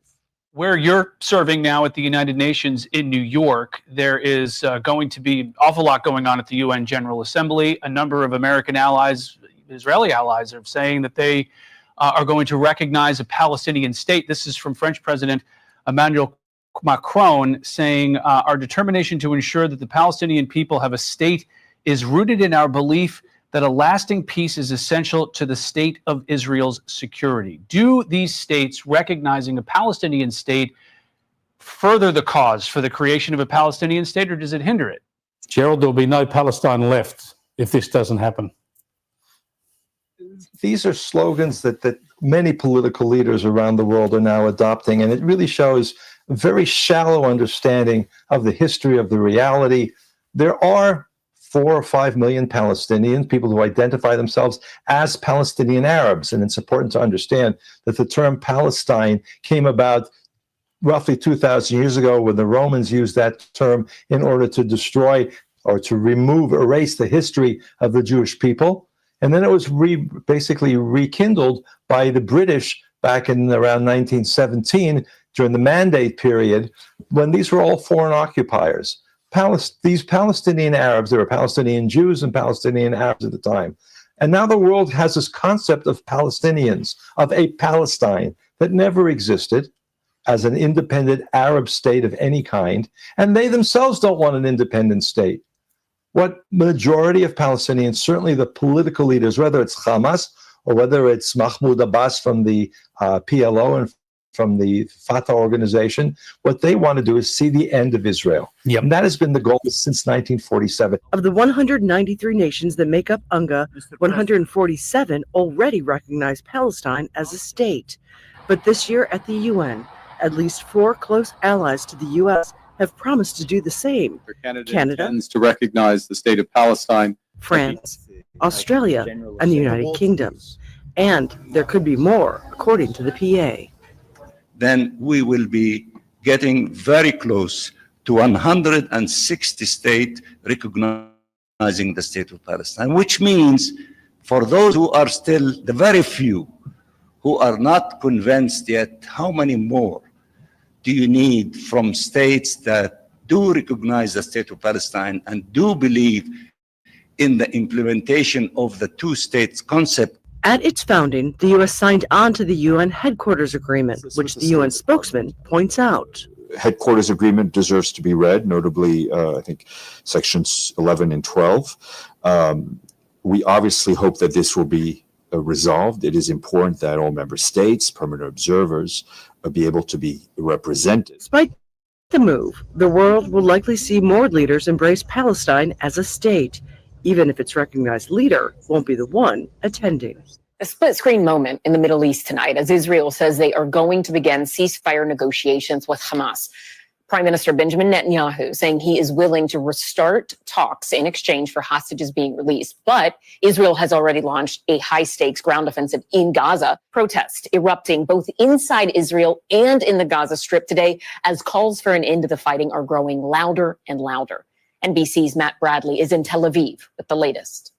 Where you're serving now at the United Nations in New York, there is going to be an awful lot going on at the UN General Assembly. A number of American allies, Israeli allies, are saying that they are going to recognize a Palestinian state. This is from French President Emmanuel Macron saying, our determination to ensure that the Palestinian people have a state is rooted in our belief that a lasting peace is essential to the state of Israel's security. Do these states recognizing a Palestinian state further the cause for the creation of a Palestinian state, or does it hinder it? Gerald, there will be no Palestine left if this doesn't happen. These are slogans that many political leaders around the world are now adopting, and it really shows a very shallow understanding of the history of the reality. There are 4 or 5 million Palestinians, people who identify themselves as Palestinian Arabs, and it's important to understand that the term Palestine came about roughly 2,000 years ago when the Romans used that term in order to destroy or to erase the history of the Jewish people. And then it was basically rekindled by the British back in around 1917 during the Mandate period, when these were all foreign occupiers. These Palestinian Arabs, there were Palestinian Jews and Palestinian Arabs at the time. And now the world has this concept of Palestinians, of a Palestine that never existed as an independent Arab state of any kind. And they themselves don't want an independent state. What majority of Palestinians, certainly the political leaders, whether it's Hamas or whether it's Mahmoud Abbas from the PLO and from the Fatah organization, what they want to do is see the end of Israel. Yep. And that has been the goal since 1947. Of the 193 nations that make up UNGA, 147 already recognize Palestine as a state. But this year at the UN, at least 4 close allies to the U.S. have promised to do the same. Canada intends to recognize the state of Palestine, France, Australia, and the United Kingdom. And there could be more, according to the PA. Then we will be getting very close to 160 states recognizing the state of Palestine, which means for those who are still the very few who are not convinced yet, how many more do you need from states that do recognize the state of Palestine and do believe in the implementation of the two states concept? At its founding, the U.S. signed on to the UN Headquarters Agreement, which the UN spokesman points out. Headquarters Agreement deserves to be read, notably, I think, sections 11 and 12. We obviously hope that this will be resolved. It is important that all member states, permanent observers, be able to be represented. Despite the move, the world will likely see more leaders embrace Palestine as a state, even if its recognized leader won't be the one attending. A split-screen moment in the Middle East tonight as Israel says they are going to begin ceasefire negotiations with Hamas. Prime Minister Benjamin Netanyahu saying he is willing to restart talks in exchange for hostages being released. But Israel has already launched a high-stakes ground offensive in Gaza. Protests erupting both inside Israel and in the Gaza Strip today as calls for an end to the fighting are growing louder and louder. NBC's Matt Bradley is in Tel Aviv with the latest.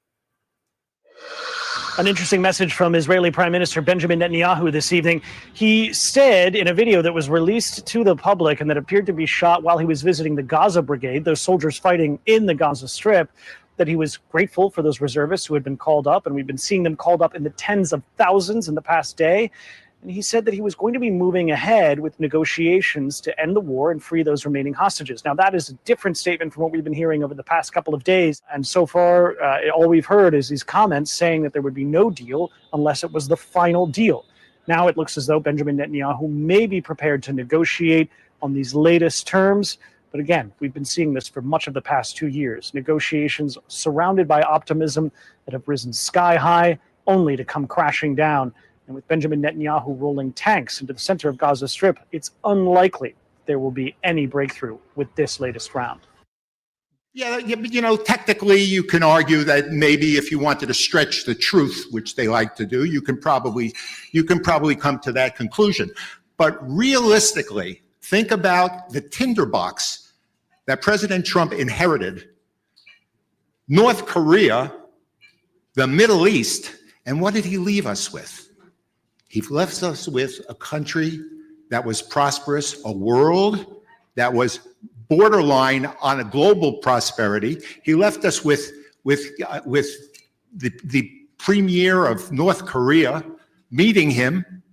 An interesting message from Israeli Prime Minister Benjamin Netanyahu this evening. He said in a video that was released to the public and that appeared to be shot while he was visiting the Gaza Brigade, those soldiers fighting in the Gaza Strip, that he was grateful for those reservists who had been called up, and we've been seeing them called up in the tens of thousands in the past day. And he said that he was going to be moving ahead with negotiations to end the war and free those remaining hostages. Now, that is a different statement from what we've been hearing over the past couple of days. And so far, all we've heard is these comments saying that there would be no deal unless it was the final deal. Now it looks as though Benjamin Netanyahu may be prepared to negotiate on these latest terms. But again, we've been seeing this for much of the past 2 years. Negotiations surrounded by optimism that have risen sky high, only to come crashing down. And with Benjamin Netanyahu rolling tanks into the center of Gaza Strip, it's unlikely there will be any breakthrough with this latest round. Yeah, you know, technically you can argue that maybe if you wanted to stretch the truth, which they like to do, you can probably come to that conclusion. But realistically, think about the tinderbox that President Trump inherited. North Korea, the Middle East, and what did he leave us with? He left us with a country that was prosperous, a world that was borderline on a global prosperity. He left us with the premier of North Korea meeting him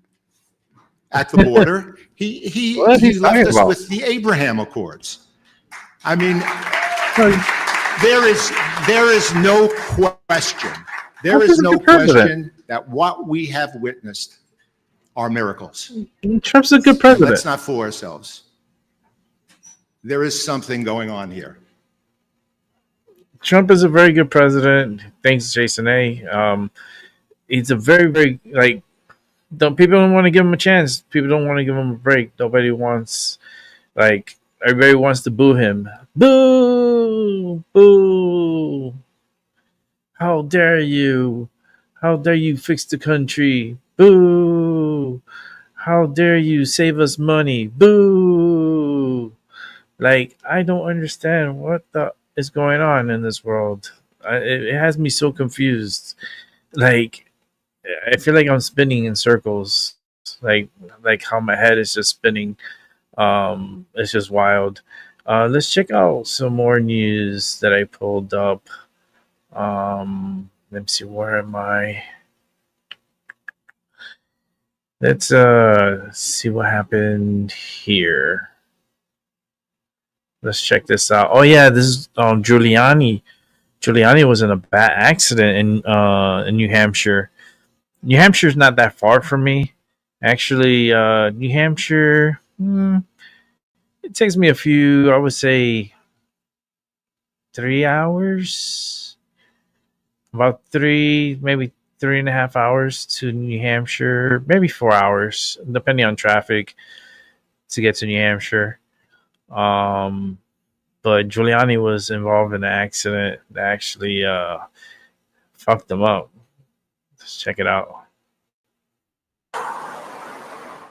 at the border. He left us with the Abraham Accords. I mean, there is no question. There is no question that what we have witnessed are miracles. Trump's a good president. Let's not fool ourselves. There is something going on here. Trump is a very good president. Thanks, Jason A. He's a very, very, people don't want to give him a chance. People don't want to give him a break. Everybody wants to boo him. Boo! Boo! How dare you? How dare you fix the country? Boo! How dare you save us money? Boo! I don't understand what is going on in this world. It has me so confused. I feel like I'm spinning in circles. Like how my head is just spinning. It's just wild. Let's check out some more news that I pulled up. Let me see, where am I? Let's see what happened here. Let's check this out. Oh yeah, this is Giuliani. Giuliani was in a bad accident in New Hampshire. New Hampshire's not that far from me. Actually, New Hampshire, it takes me I would say 3 hours. About maybe 3.5 hours to New Hampshire. Maybe 4 hours, depending on traffic, to get to New Hampshire. But Giuliani was involved in an accident that actually fucked him up. Let's check it out.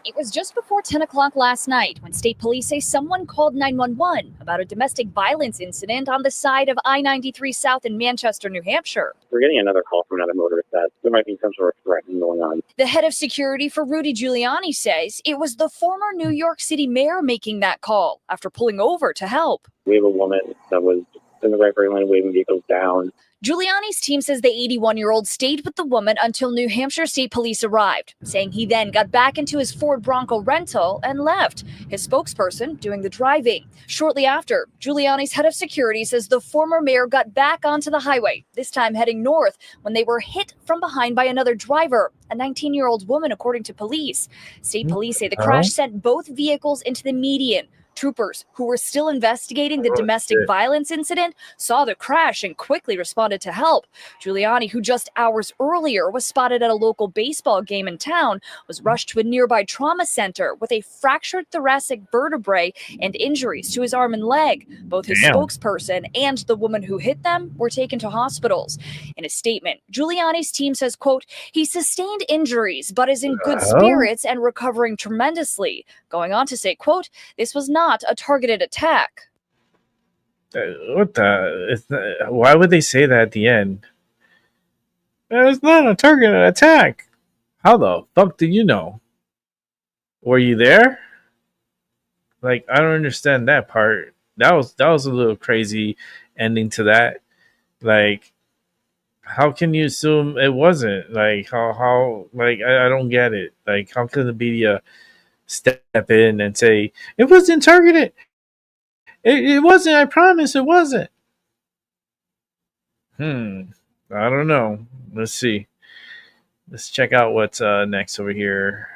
It was just before 10 o'clock last night when state police say someone called 911 about a domestic violence incident on the side of I-93 South in Manchester, New Hampshire. We're getting another call from another motorist that there might be some sort of threat going on. The head of security for Rudy Giuliani says it was the former New York City mayor making that call after pulling over to help. We have a woman that was in the right lane waving vehicles down. Giuliani's team says the 81-year-old stayed with the woman until New Hampshire State Police arrived, saying he then got back into his Ford Bronco rental and left, his spokesperson doing the driving. Shortly after, Giuliani's head of security says the former mayor got back onto the highway, this time heading north, when they were hit from behind by another driver, a 19-year-old woman, according to police. State police say the crash sent both vehicles into the median. Troopers who were still investigating the domestic violence incident saw the crash and quickly responded to help. Giuliani, who just hours earlier was spotted at a local baseball game in town, was rushed to a nearby trauma center with a fractured thoracic vertebrae and injuries to his arm and leg. Both his spokesperson and the woman who hit them were taken to hospitals. In a statement, Giuliani's team says, quote, he sustained injuries but is in good spirits and recovering tremendously. Going on to say, quote, this was not a targeted attack. Why would they say that at the end? It's not a targeted attack. How the fuck do you know? Were you there? I don't understand that part. That was a little crazy ending to that. How can you assume it wasn't? I don't get it. How can the media step in and say it wasn't targeted? It wasn't. I promise it wasn't. I don't know. Let's see. Let's check out what's next over here.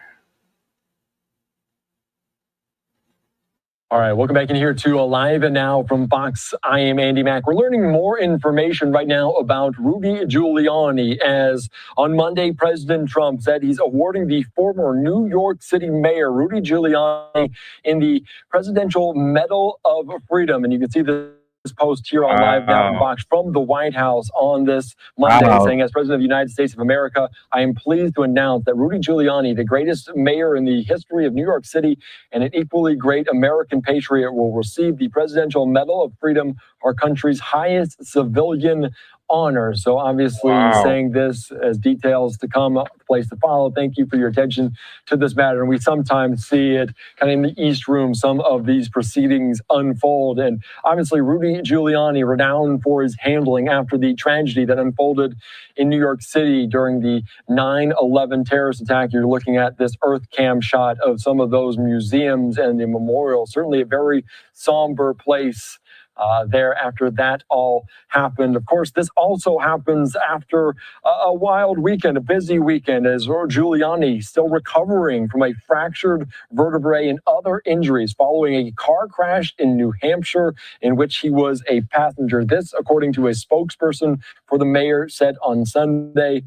All right, welcome back in here to Alive and Now from Fox. I am Andy Mack. We're learning more information right now about Rudy Giuliani, as on Monday, President Trump said he's awarding the former New York City mayor, Rudy Giuliani, in the Presidential Medal of Freedom. And you can see this post here on Live Now from Fox from the White House on this Monday, saying, as President of the United States of America, I am pleased to announce that Rudy Giuliani, the greatest mayor in the history of New York City and an equally great American patriot, will receive the Presidential Medal of Freedom, our country's highest civilian honor. So obviously saying this as details to come, place to follow. Thank you for your attention to this matter. And we sometimes see it kind of in the East Room, some of these proceedings unfold. And obviously Rudy Giuliani, renowned for his handling after the tragedy that unfolded in New York City during the 9/11 terrorist attack. You're looking at this earth cam shot of some of those museums and the memorial. Certainly a very somber place there after that all happened. Of course, this also happens after a wild weekend, a busy weekend, as Giuliani still recovering from a fractured vertebrae and other injuries following a car crash in New Hampshire in which he was a passenger. This, according to a spokesperson for the mayor, said on Sunday.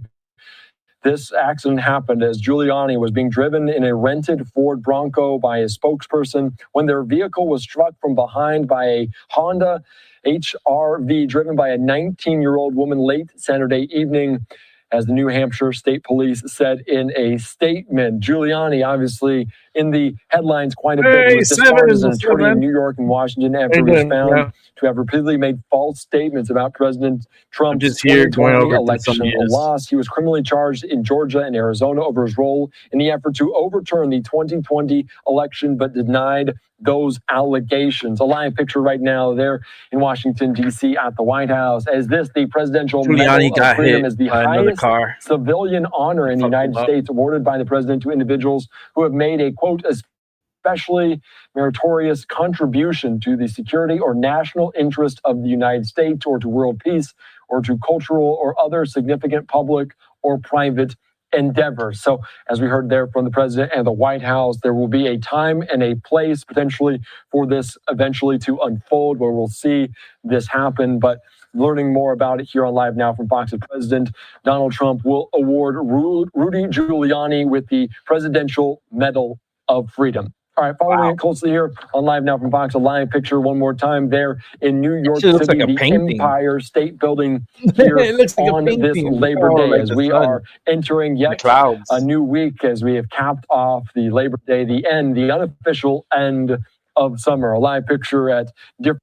This accident happened as Giuliani was being driven in a rented Ford Bronco by his spokesperson when their vehicle was struck from behind by a Honda HRV driven by a 19-year-old woman late Saturday evening, as the New Hampshire State Police said in a statement. Giuliani, obviously, in the headlines quite a bit, was discharged as an attorney in New York and Washington after he was found to have repeatedly made false statements about President Trump's 2020 election, a loss. He was criminally charged in Georgia and Arizona over his role in the effort to overturn the 2020 election, but denied those allegations. A live picture right now there in Washington, D.C. at the White House. As this, the Presidential Medal of Freedom is the highest civilian honor in the United States, awarded by the president to individuals who have made a, quote, especially meritorious contribution to the security or national interest of the United States, or to world peace, or to cultural or other significant public or private endeavors. So as we heard there from the president and the White House, there will be a time and a place potentially for this eventually to unfold, where we'll see this happen. But learning more about it here on Live Now from Fox's President Donald Trump will award Rudy Giuliani with the Presidential Medal of Freedom. All right, following it closely here on Live Now from Fox, a live picture one more time there in New York City, like the painting. Empire State Building here on this Labor Day, as we are entering yet a new week, as we have capped off the Labor Day, the unofficial end of summer. A live picture at different.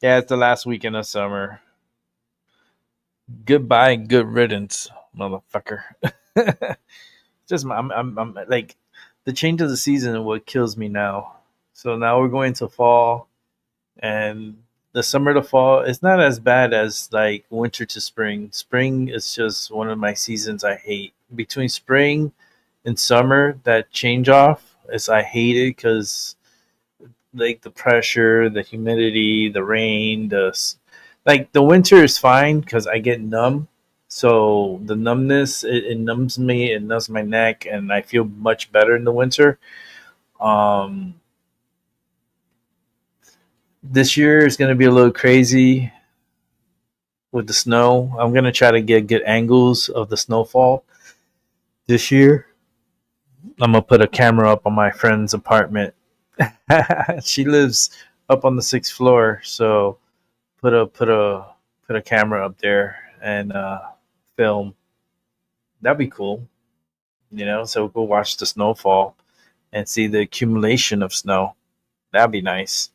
Yeah, it's the last weekend of summer. Goodbye, good riddance, motherfucker. Just I'm like, the change of the season is what kills me now. So now we're going to fall, and the summer to fall, it's not as bad as like winter to spring. Spring is just one of my seasons I hate. Between spring and summer, that change off I hate it, because like the pressure, the humidity, the rain, the winter is fine because I get numb. So the numbness, it numbs me, it numbs my neck, and I feel much better in the winter. This year is going to be a little crazy with the snow. I'm going to try to get good angles of the snowfall this year. I'm going to put a camera up on my friend's apartment. She lives up on the 6th floor, so put a camera up there and film. That'd be cool, so we'll go watch the snowfall and see the accumulation of snow. That'd be nice.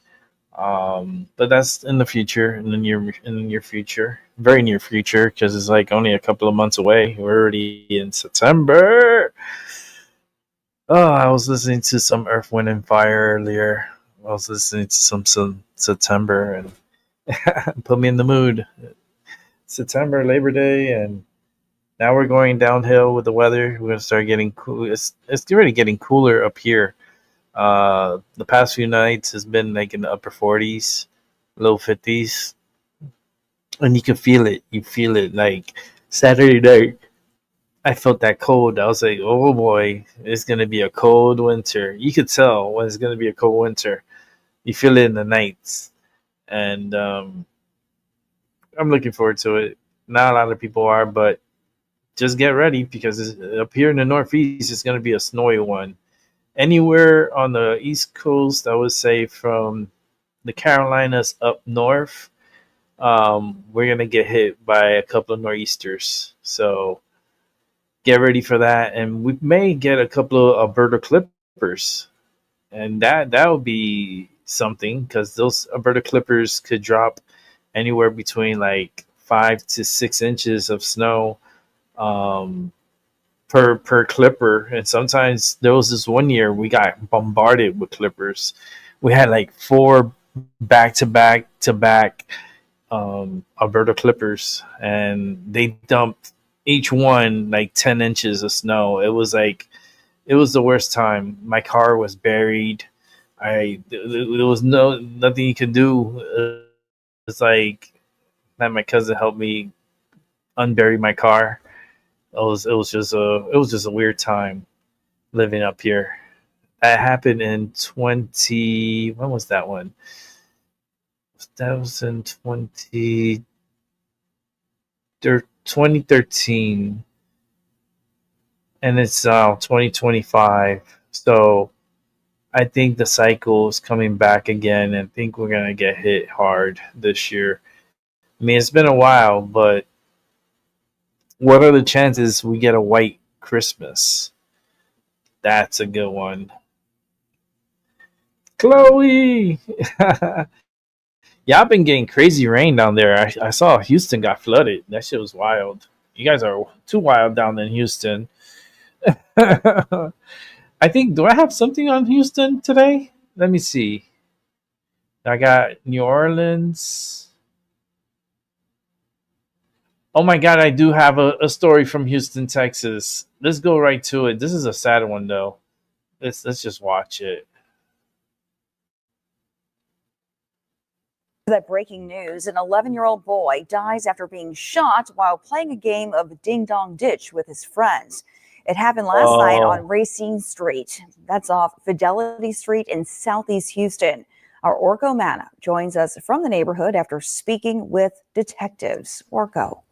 But that's in the future, in the near future, very near future, because it's like only a couple of months away. We're already in September. Oh, I was listening to some Earth, Wind, and Fire earlier. I was listening to some September, and put me in the mood. September, Labor Day, and now we're going downhill with the weather. We're going to start getting cool. It's already getting cooler up here. The past few nights has been like in the upper 40s, low 50s. And you can feel it. You feel it like Saturday night. I felt that cold. I was like, oh boy, it's going to be a cold winter. You could tell when it's going to be a cold winter. You feel it in the nights. And I'm looking forward to it. Not a lot of people are, but just get ready, because up here in the Northeast, it's going to be a snowy one. Anywhere on the East Coast, I would say from the Carolinas up north, we're going to get hit by a couple of nor'easters. So get ready for that. And we may get a couple of Alberta Clippers. And that would be something, because those Alberta Clippers could drop anywhere between like 5 to 6 inches of snow per clipper. And sometimes there was this one year we got bombarded with clippers. We had like 4 back-to-back Alberta clippers, and they dumped each one like 10 inches of snow. It was the worst time. My car was buried. There was nothing you could do. It's like that. My cousin helped me unbury my car. It was just a weird time living up here. That happened in when was that one? That was in 2013, and it's 2025. So I think the cycle is coming back again, and I think we're gonna get hit hard this year. I mean, it's been a while, but what are the chances we get a white Christmas? That's a good one. Chloe! Yeah, I've been getting crazy rain down there. I saw Houston got flooded. That shit was wild. You guys are too wild down in Houston. I think, do I have something on Houston today? Let me see. I got New Orleans. Oh my God, I do have a story from Houston, Texas. Let's go right to it. This is a sad one, though. Let's just watch it. That breaking news, an 11-year-old boy dies after being shot while playing a game of Ding Dong Ditch with his friends. It happened last night on Racine Street. That's off Fidelity Street in Southeast Houston. Our Orko Manna joins us from the neighborhood after speaking with detectives. Orko.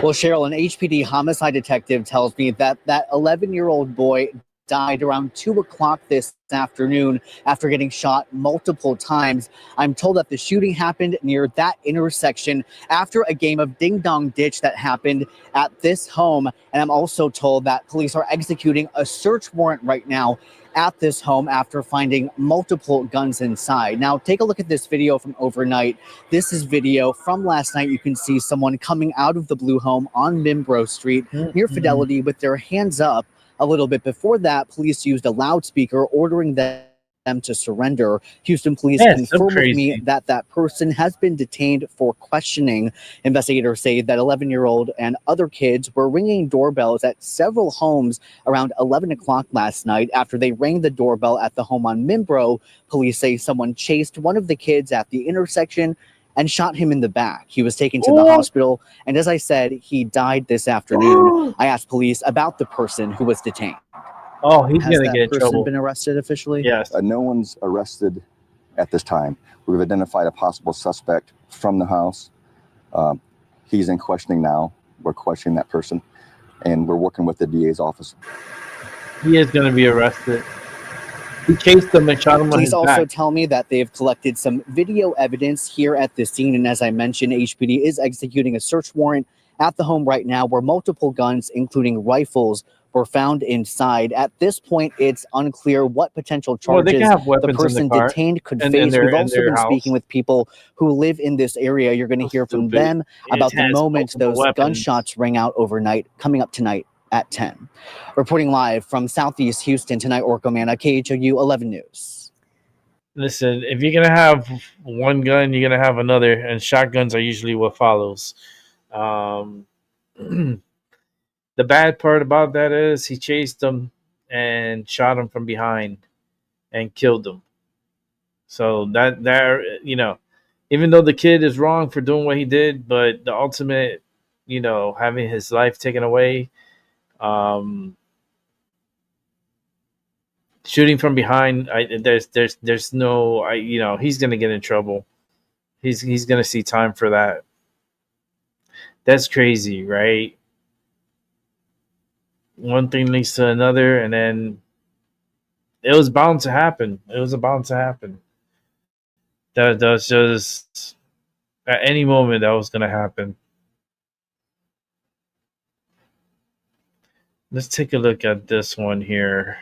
Well, Cheryl, an HPD homicide detective tells me that 11-year-old boy died around 2 o'clock this afternoon after getting shot multiple times. I'm told that the shooting happened near that intersection after a game of Ding Dong Ditch that happened at this home. And I'm also told that police are executing a search warrant right now at this home after finding multiple guns inside. Now, take a look at this video from overnight. This is video from last night. You can see someone coming out of the blue home on Mimbro Street near Fidelity with their hands up. A little bit before that, police used a loudspeaker ordering them to surrender. Houston police confirmed with me that that person has been detained for questioning. Investigators say that 11-year-old and other kids were ringing doorbells at several homes around 11 o'clock last night. After they rang the doorbell at the home on Mimbro, police say someone chased one of the kids at the intersection and shot him in the back. He was taken to the hospital, and as I said, he died this afternoon. I asked police about the person who was detained. Oh, he's Has gonna that get in person trouble. been arrested officially? Yes. No one's arrested at this time. We've identified a possible suspect from the house. He's in questioning now. We're questioning that person, and we're working with the DA's office. He is going to be arrested. He chased them and shot him on his Police also back. tell me that they've collected some video evidence here at the scene. And as I mentioned, HPD is executing a search warrant at the home right now where multiple guns, including rifles, were found inside. At this point, it's unclear what potential charges the person detained could face. We've also been speaking with people who live in this area. You're going to hear from them about the moment those gunshots rang out overnight, coming up tonight at 10. Reporting live from Southeast Houston tonight, Orko Manna, KHOU 11 News. Listen, if you're going to have one gun, you're going to have another, and shotguns are usually what follows. The bad part about that is he chased them and shot him from behind and killed them. So that you know, even though the kid is wrong for doing what he did, but the ultimate, you know, having his life taken away, shooting from behind, there's no, you know, he's gonna get in trouble. He's gonna see time for that. That's crazy, right? One thing leads to another, and then it was bound to happen. It was bound to happen. That was just at any moment that was gonna happen. Let's take a look at this one here.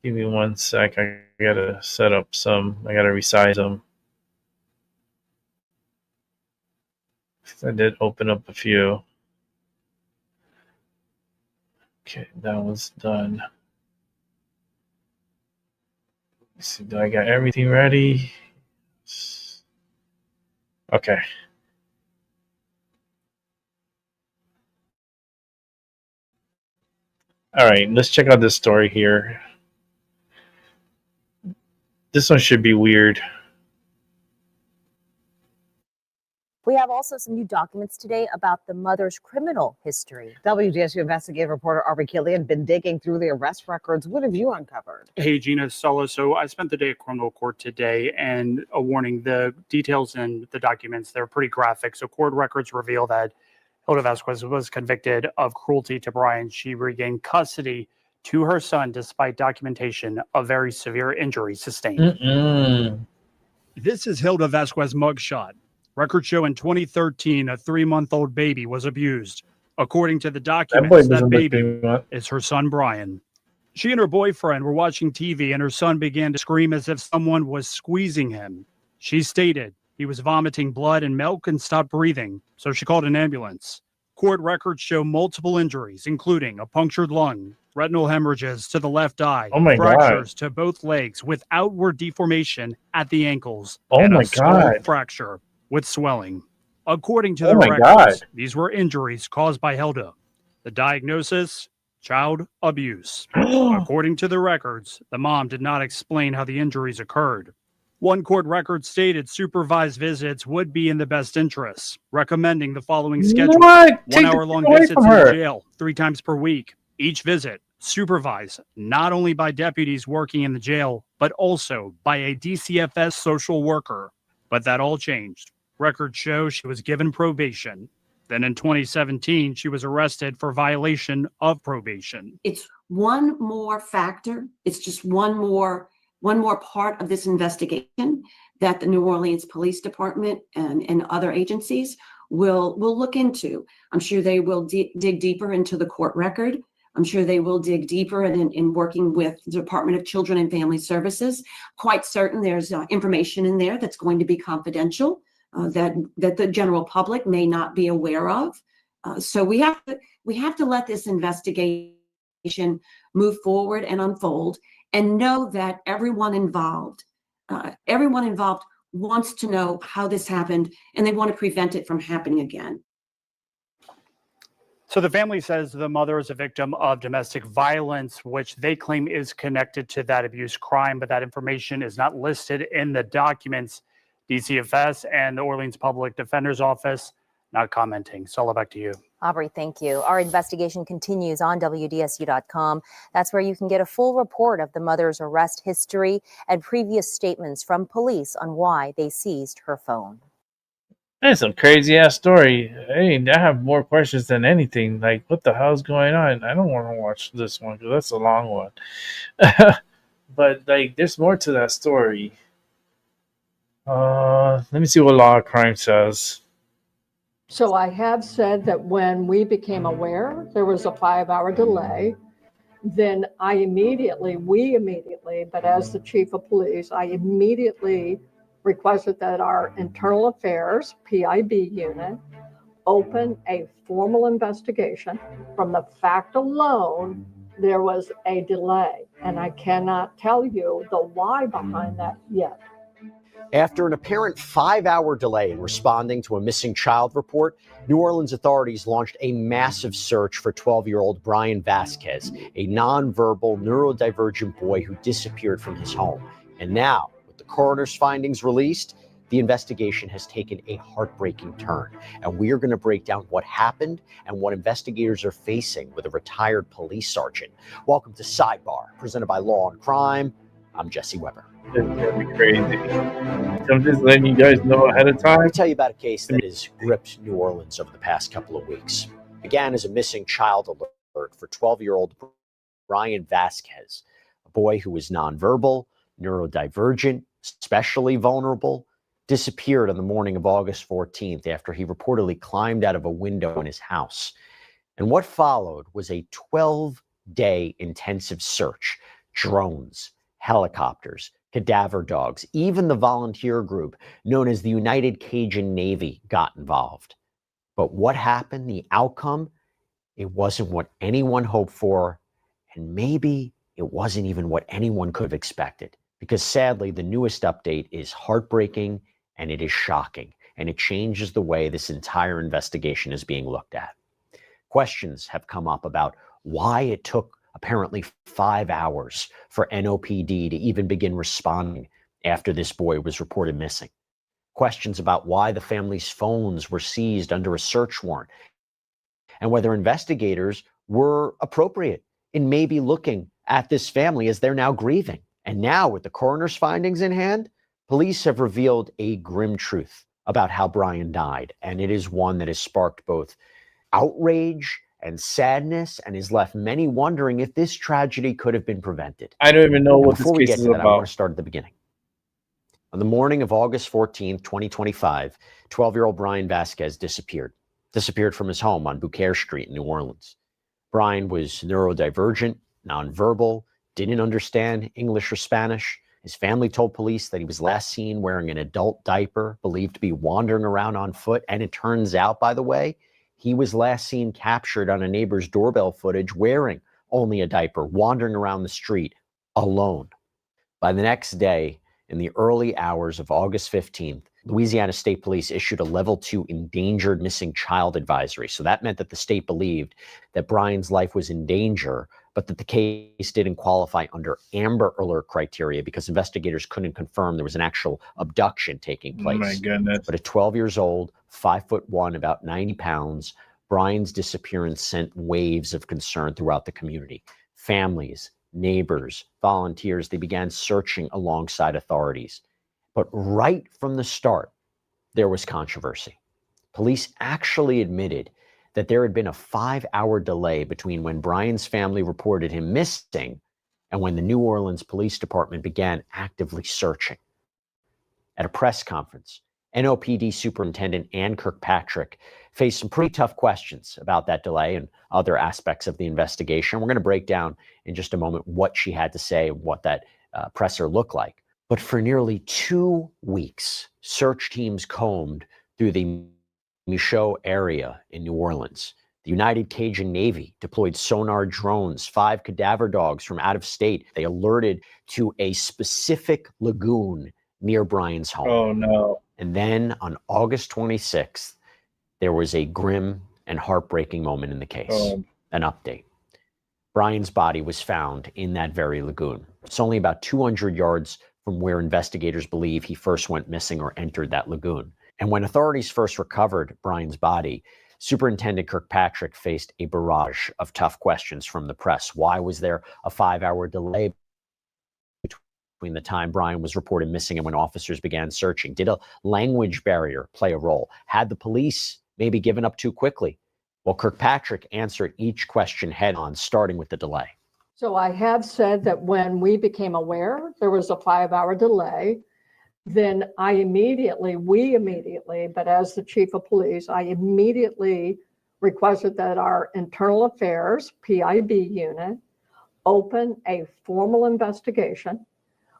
Give me 1 sec. I gotta set up some. I gotta resize them. I did open up a few. Okay, that was done. Let's see, do I got everything ready? Okay. All right, let's check out this story here. This one should be weird. We have also some new documents today about the mother's criminal history. WDSU investigative reporter Aubrey Killian been digging through the arrest records. What have you uncovered? Hey, Gina Solo. So I spent the day at criminal court today, and a warning, the details in the documents, they're pretty graphic. So court records reveal that Hilda Vasquez was convicted of cruelty to Brian. She regained custody to her son despite documentation of very severe injuries sustained. This is Hilda Vasquez mugshot. Records show in 2013, a 3-month-old baby was abused. According to the documents, that baby is her son, Brian. She and her boyfriend were watching TV, and her son began to scream as if someone was squeezing him. She stated he was vomiting blood and milk and stopped breathing, so she called an ambulance. Court records show multiple injuries, including a punctured lung, retinal hemorrhages to the left eye, fractures to both legs with outward deformation at the ankles, and a skull fracture with swelling. According to the records, these were injuries caused by Hilda. The diagnosis, child abuse. According to the records, the mom did not explain how the injuries occurred. One court record stated supervised visits would be in the best interests, recommending the following schedule. 1-hour-long visits in jail 3 times per week. Each visit supervised not only by deputies working in the jail, but also by a DCFS social worker. But that all changed. Records show she was given probation. Then in 2017, she was arrested for violation of probation. It's one more factor. It's just one more part of this investigation that the New Orleans Police Department and other agencies will look into. I'm sure they will dig deeper into the court record. I'm sure they will dig deeper in working with the Department of Children and Family Services. Quite certain there's information in there that's going to be confidential. That the general public may not be aware of. So we have to let this investigation move forward and unfold, and know that everyone involved wants to know how this happened, and they want to prevent it from happening again. So the family says the mother is a victim of domestic violence, which they claim is connected to that abuse crime, but that information is not listed in the documents. DCFS and the Orleans Public Defender's Office not commenting. Sola, back to you. Aubrey, thank you. Our investigation continues on WDSU.com. That's where you can get a full report of the mother's arrest history and previous statements from police on why they seized her phone. That's a crazy ass story. I have more questions than anything. Like, what the hell's going on? I don't want to watch this one because that's a long one. But like, there's more to that story. Let me see what Law of Crime says. So I have said that when we became aware there was a 5-hour delay, then we immediately, but as the chief of police, I immediately requested that our internal affairs, PIB unit, open a formal investigation. From the fact alone, there was a delay, and I cannot tell you the why behind that yet. After an apparent 5-hour delay in responding to a missing child report, New Orleans authorities launched a massive search for 12-year-old Brian Vasquez, a nonverbal neurodivergent boy who disappeared from his home. And now, with the coroner's findings released, the investigation has taken a heartbreaking turn. And we are going to break down what happened and what investigators are facing with a retired police sergeant. Welcome to Sidebar, presented by Law and Crime. I'm Jesse Weber. It's gonna be crazy. I'm just letting you guys know ahead of time. Let me tell you about a case that has gripped New Orleans over the past couple of weeks. It began as a missing child alert for 12-year-old Brian Vasquez, a boy who was nonverbal, neurodivergent, especially vulnerable, disappeared on the morning of August 14th after he reportedly climbed out of a window in his house. And what followed was a 12-day intensive search. Drones, helicopters, cadaver dogs, even the volunteer group known as the United Cajun Navy got involved. But what happened, the outcome, it wasn't what anyone hoped for, and maybe it wasn't even what anyone could have expected. Because sadly, the newest update is heartbreaking and it is shocking, and it changes the way this entire investigation is being looked at. Questions have come up about why it took apparently 5 hours for NOPD to even begin responding after this boy was reported missing. Questions about why the family's phones were seized under a search warrant, and whether investigators were appropriate in maybe looking at this family as they're now grieving. And now, with the coroner's findings in hand, police have revealed a grim truth about how Brian died, and it is one that has sparked both outrage and sadness and has left many wondering if this tragedy could have been prevented. I don't even know And what this before we case get is to that, I want about. to start at the beginning. On the morning of August 14th, 2025, 12-year-old Brian Vasquez disappeared from his home on Bouquet Street in New Orleans. Brian was neurodivergent, nonverbal, didn't understand English or Spanish. His family told police that he was last seen wearing an adult diaper, believed to be wandering around on foot. And it turns out, by the way, he was last seen captured on a neighbor's doorbell footage wearing only a diaper, wandering around the street alone. By the next day, in the early hours of August 15th, Louisiana State Police issued a level 2 endangered missing child advisory. So that meant that the state believed that Brian's life was in danger, but that the case didn't qualify under Amber Alert criteria because investigators couldn't confirm there was an actual abduction taking place. Oh my goodness. But at 12 years old, 5'1", about 90 pounds, Brian's disappearance sent waves of concern throughout the community. Families, neighbors, volunteers, they began searching alongside authorities. But right from the start, there was controversy. Police actually admitted that there had been a 5-hour delay between when Brian's family reported him missing and when the New Orleans Police Department began actively searching. At a press conference, NOPD Superintendent Ann Kirkpatrick faced some pretty tough questions about that delay and other aspects of the investigation. We're going to break down in just a moment what she had to say and what that presser looked like. But for nearly 2 weeks, search teams combed through the Michaud area in New Orleans. The United Cajun Navy deployed sonar drones, 5 cadaver dogs from out of state. They alerted to a specific lagoon near Brian's home. Oh, no. And then on August 26th, there was a grim and heartbreaking moment in the case. An update. Brian's body was found in that very lagoon. It's only about 200 yards from where investigators believe he first went missing or entered that lagoon. And when authorities first recovered Brian's body, Superintendent Kirkpatrick faced a barrage of tough questions from the press. Why was there a 5-hour delay between the time Brian was reported missing and when officers began searching? Did a language barrier play a role? Had the police maybe given up too quickly? Well, Kirkpatrick answered each question head on, starting with the delay. So I have said that when we became aware there was a 5-hour delay, then we immediately, but as the chief of police, I immediately requested that our internal affairs, PIB unit, open a formal investigation,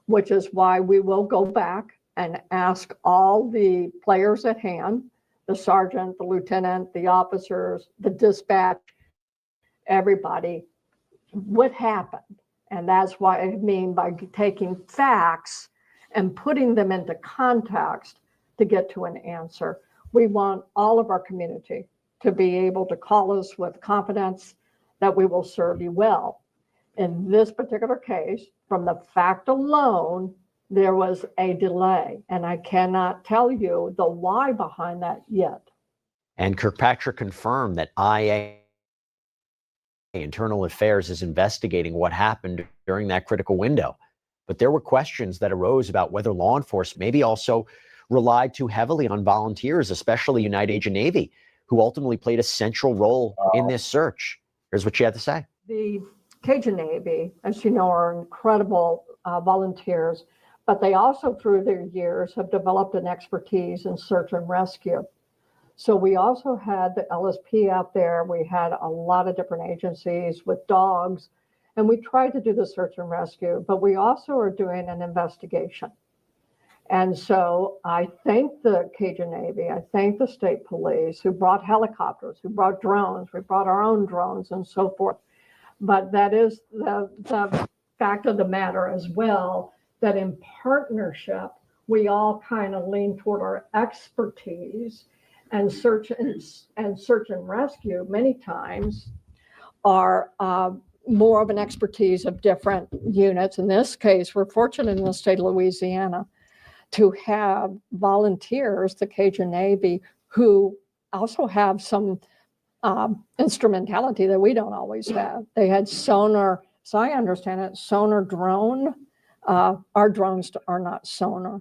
which is why we will go back and ask all the players at hand, the sergeant, the lieutenant, the officers, the dispatch, everybody, what happened. And that's what I mean by taking facts and putting them into context to get to an answer. We want all of our community to be able to call us with confidence that we will serve you well. In this particular case, from the fact alone, there was a delay, and I cannot tell you the why behind that yet. And Kirkpatrick confirmed that IA, Internal Affairs, is investigating what happened during that critical window. But there were questions that arose about whether law enforcement maybe also relied too heavily on volunteers, especially United Cajun Navy, who ultimately played a central role in this search. Here's what she had to say. The Cajun Navy, as you know, are incredible volunteers, but they also, through their years, have developed an expertise in search and rescue. So we also had the LSP out there. We had a lot of different agencies with dogs, and we tried to do the search and rescue, but we also are doing an investigation. And so I thank the Cajun Navy, I thank the state police who brought helicopters, who brought drones, we brought our own drones and so forth. But that is the fact of the matter as well, that in partnership, we all kind of lean toward our expertise, and search and rescue many times are more of an expertise of different units. In this case, we're fortunate in the state of Louisiana to have volunteers, the Cajun Navy, who also have some instrumentality that we don't always have. They had sonar, so I understand it, sonar drone. Our drones are not sonar.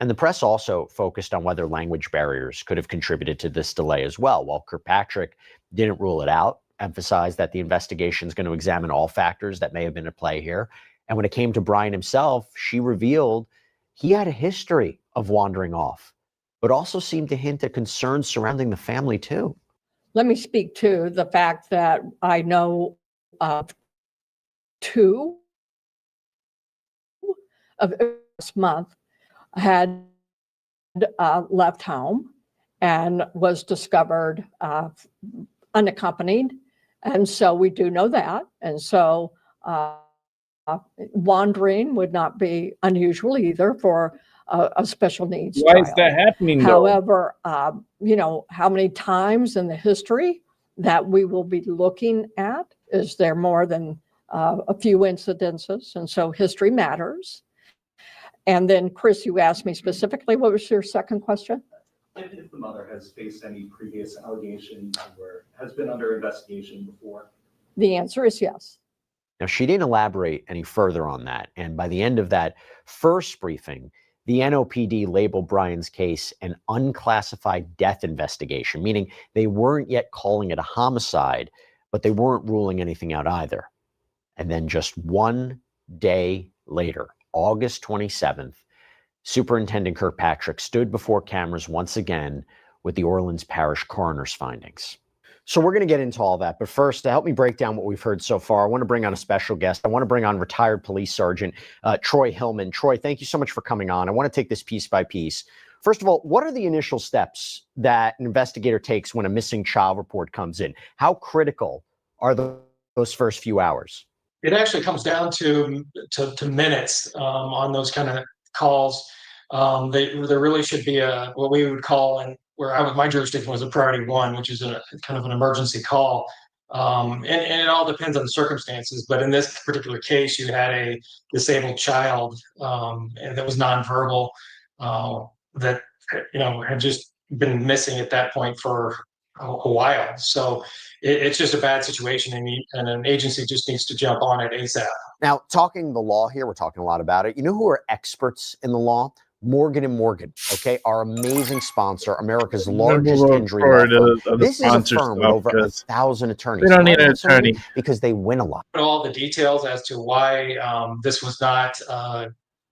And the press also focused on whether language barriers could have contributed to this delay as well. While Kirkpatrick didn't rule it out, emphasized that the investigation is going to examine all factors that may have been at play here. And when it came to Brian himself, she revealed he had a history of wandering off, but also seemed to hint at concerns surrounding the family too. Let me speak to the fact that I know of two of this month had left home and was discovered unaccompanied. And so we do know that. And so wandering would not be unusual either for a special needs Why child. is that happening, though? However, you know, how many times in the history that we will be looking at, is there more than a few incidences? And so history matters. And then, Chris, you asked me specifically, what was your second question? If the mother has faced any previous allegations or has been under investigation before? The answer is yes. Now, she didn't elaborate any further on that. And by the end of that first briefing, the NOPD labeled Brian's case an unclassified death investigation, meaning they weren't yet calling it a homicide, but they weren't ruling anything out either. And then just one day later, August 27th, Superintendent Kirkpatrick stood before cameras once again with the Orleans Parish Coroner's findings. So we're going to get into all that. But first, to help me break down what we've heard so far, I want to bring on a special guest. I want to bring on retired police sergeant Troy Hillman. Troy, thank you so much for coming on. I want to take this piece by piece. First of all, what are the initial steps that an investigator takes when a missing child report comes in? How critical are those first few hours? It actually comes down to minutes on those kind of calls. There really should be what we would call, and where my jurisdiction was a priority one, which is a kind of an emergency call. And it all depends on the circumstances. But in this particular case, you had a disabled child and that was nonverbal that had just been missing at that point for a while. So it's just a bad situation, and an agency just needs to jump on it ASAP. Now, talking the law here, we're talking a lot about it. You know who are experts in the law? Morgan & Morgan, okay? Our amazing sponsor, America's largest injury law firm. This is a firm with over 1,000 attorneys. They don't need an attorney. Because they win a lot. All the details as to why this was not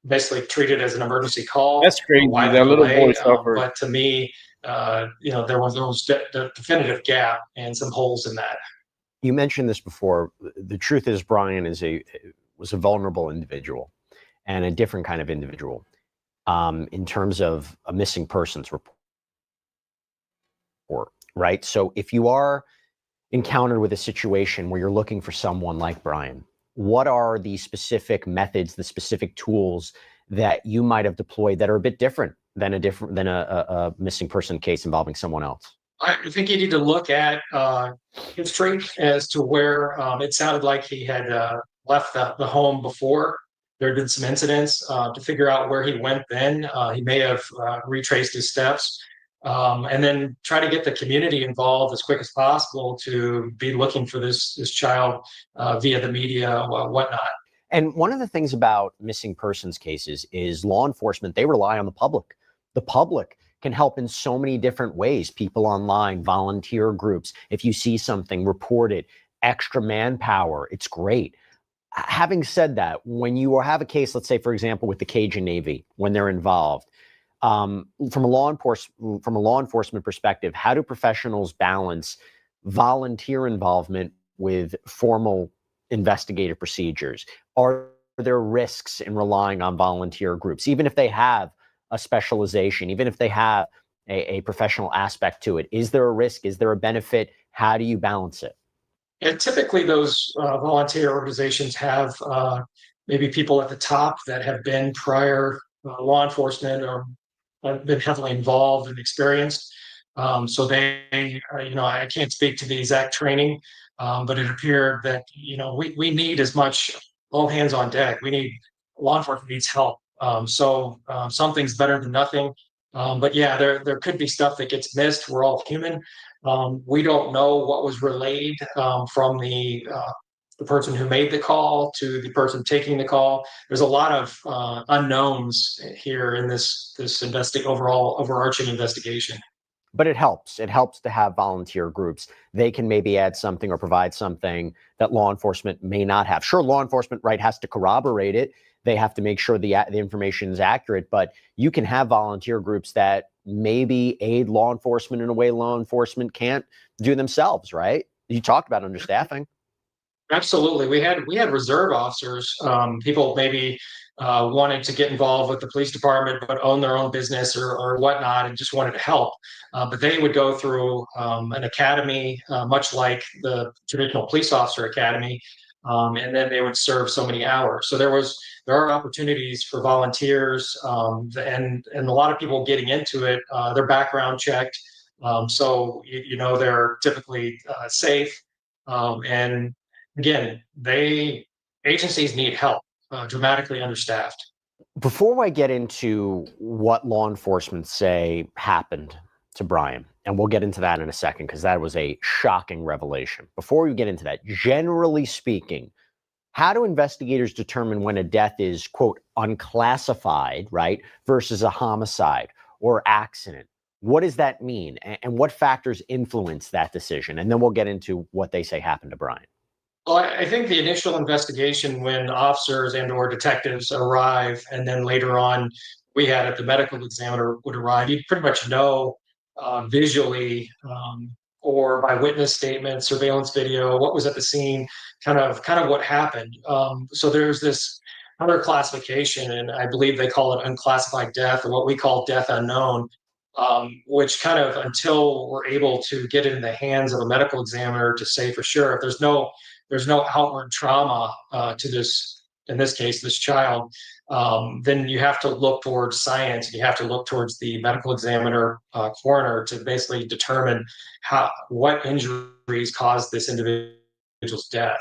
basically treated as an emergency call. That's crazy. Why That little delay, boy suffered. but to me, there was a definitive gap and some holes in that. You mentioned this before. The truth is, Brian was a vulnerable individual and a different kind of individual in terms of a missing persons report, right? So if you are encountered with a situation where you're looking for someone like Brian, what are the specific methods, the specific tools that you might have deployed that are a bit different than a missing person case involving someone else? I think you need to look at history as to where it sounded like he had left the home before. There had been some incidents to figure out where he went then. He may have retraced his steps. And then try to get the community involved as quick as possible to be looking for this child via the media, whatnot. And one of the things about missing persons cases is law enforcement, they rely on the public. The public can help in so many different ways. People online, volunteer groups. If you see something, report it. Extra manpower, it's great. Having said that, when you have a case, let's say, for example, with the Cajun Navy, when they're involved, from a law enforcement perspective, how do professionals balance volunteer involvement with formal investigative procedures? Are there risks in relying on volunteer groups, even if they have a specialization, even if they have a professional aspect to it? Is there a risk? Is there a benefit? How do you balance it? And typically those volunteer organizations have maybe people at the top that have been prior law enforcement or have been heavily involved and experienced. So they, I can't speak to the exact training, but it appeared that, we need as much all hands on deck. Law enforcement needs help. Something's better than nothing. But yeah, there could be stuff that gets missed. We're all human. We don't know what was relayed from the person who made the call to the person taking the call. There's a lot of unknowns here in this overall overarching investigation. But it helps. It helps to have volunteer groups. They can maybe add something or provide something that law enforcement may not have. Sure, law enforcement, right, has to corroborate it. They have to make sure the information is accurate, but you can have volunteer groups that maybe aid law enforcement in a way law enforcement can't do themselves, right? You talked about understaffing. Absolutely. We had reserve officers, people maybe wanting to get involved with the police department, but own their own business or whatnot and just wanted to help. But they would go through an academy, much like the traditional police officer academy, and then they would serve so many hours. So there are opportunities for volunteers, and a lot of people getting into it, their background checked. So they're typically safe. And again, agencies need help, dramatically understaffed. Before I get into what law enforcement say happened to Brian, and we'll get into that in a second because that was a shocking revelation. Before we get into that, generally speaking, how do investigators determine when a death is, quote, unclassified, right, versus a homicide or accident? What does that mean? And what factors influence that decision? And then we'll get into what they say happened to Brian. Well, I think the initial investigation, when officers and/or detectives arrive, and then later on, we had it, the medical examiner would arrive. You'd pretty much know visually or by witness statement, surveillance video, what was at the scene, kind of what happened. So there's this other classification, and I believe they call it unclassified death, or what we call death unknown. Which kind of, until we're able to get it in the hands of a medical examiner to say for sure, if there's no outward trauma to this, in this case, this child, then you have to look towards science, and you have to look towards the medical examiner, coroner, to basically determine what injuries caused this individual's death.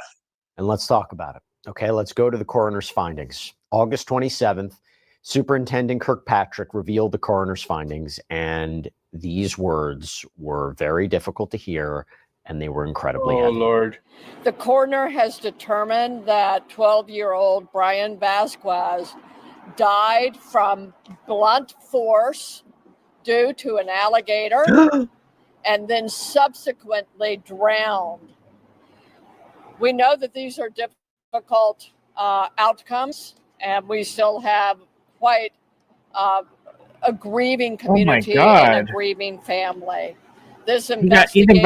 And let's talk about it. Okay, let's go to the coroner's findings. August 27th, Superintendent Kirkpatrick revealed the coroner's findings, and these words were very difficult to hear, and they were incredibly heavy. Oh, Lord. The coroner has determined that 12-year-old Brian Vasquez died from blunt force due to an alligator and then subsequently drowned. We know that these are difficult outcomes, and we still have quite a grieving community and a grieving family. This investigation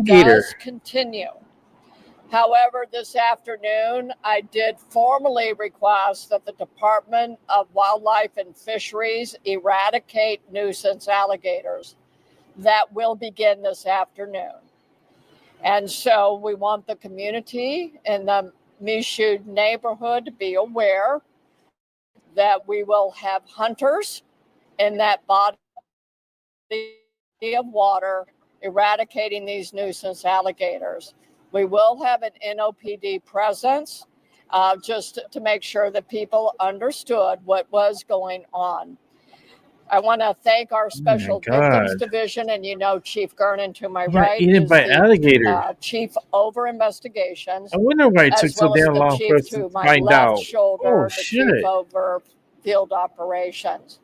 does continue. However, this afternoon, I did formally request that the Department of Wildlife and Fisheries eradicate nuisance alligators. That will begin this afternoon. And so we want the community in the Michoud neighborhood to be aware that we will have hunters in that body of water eradicating these nuisance alligators. We will have an NOPD presence just to make sure that people understood what was going on. I want to thank our Special Victims Division, and Chief Gernon to my right is by the alligator. Chief over investigations. I wonder why it took so damn long for us to find out. Shoulder, Oh, the shit. Chief over field operations.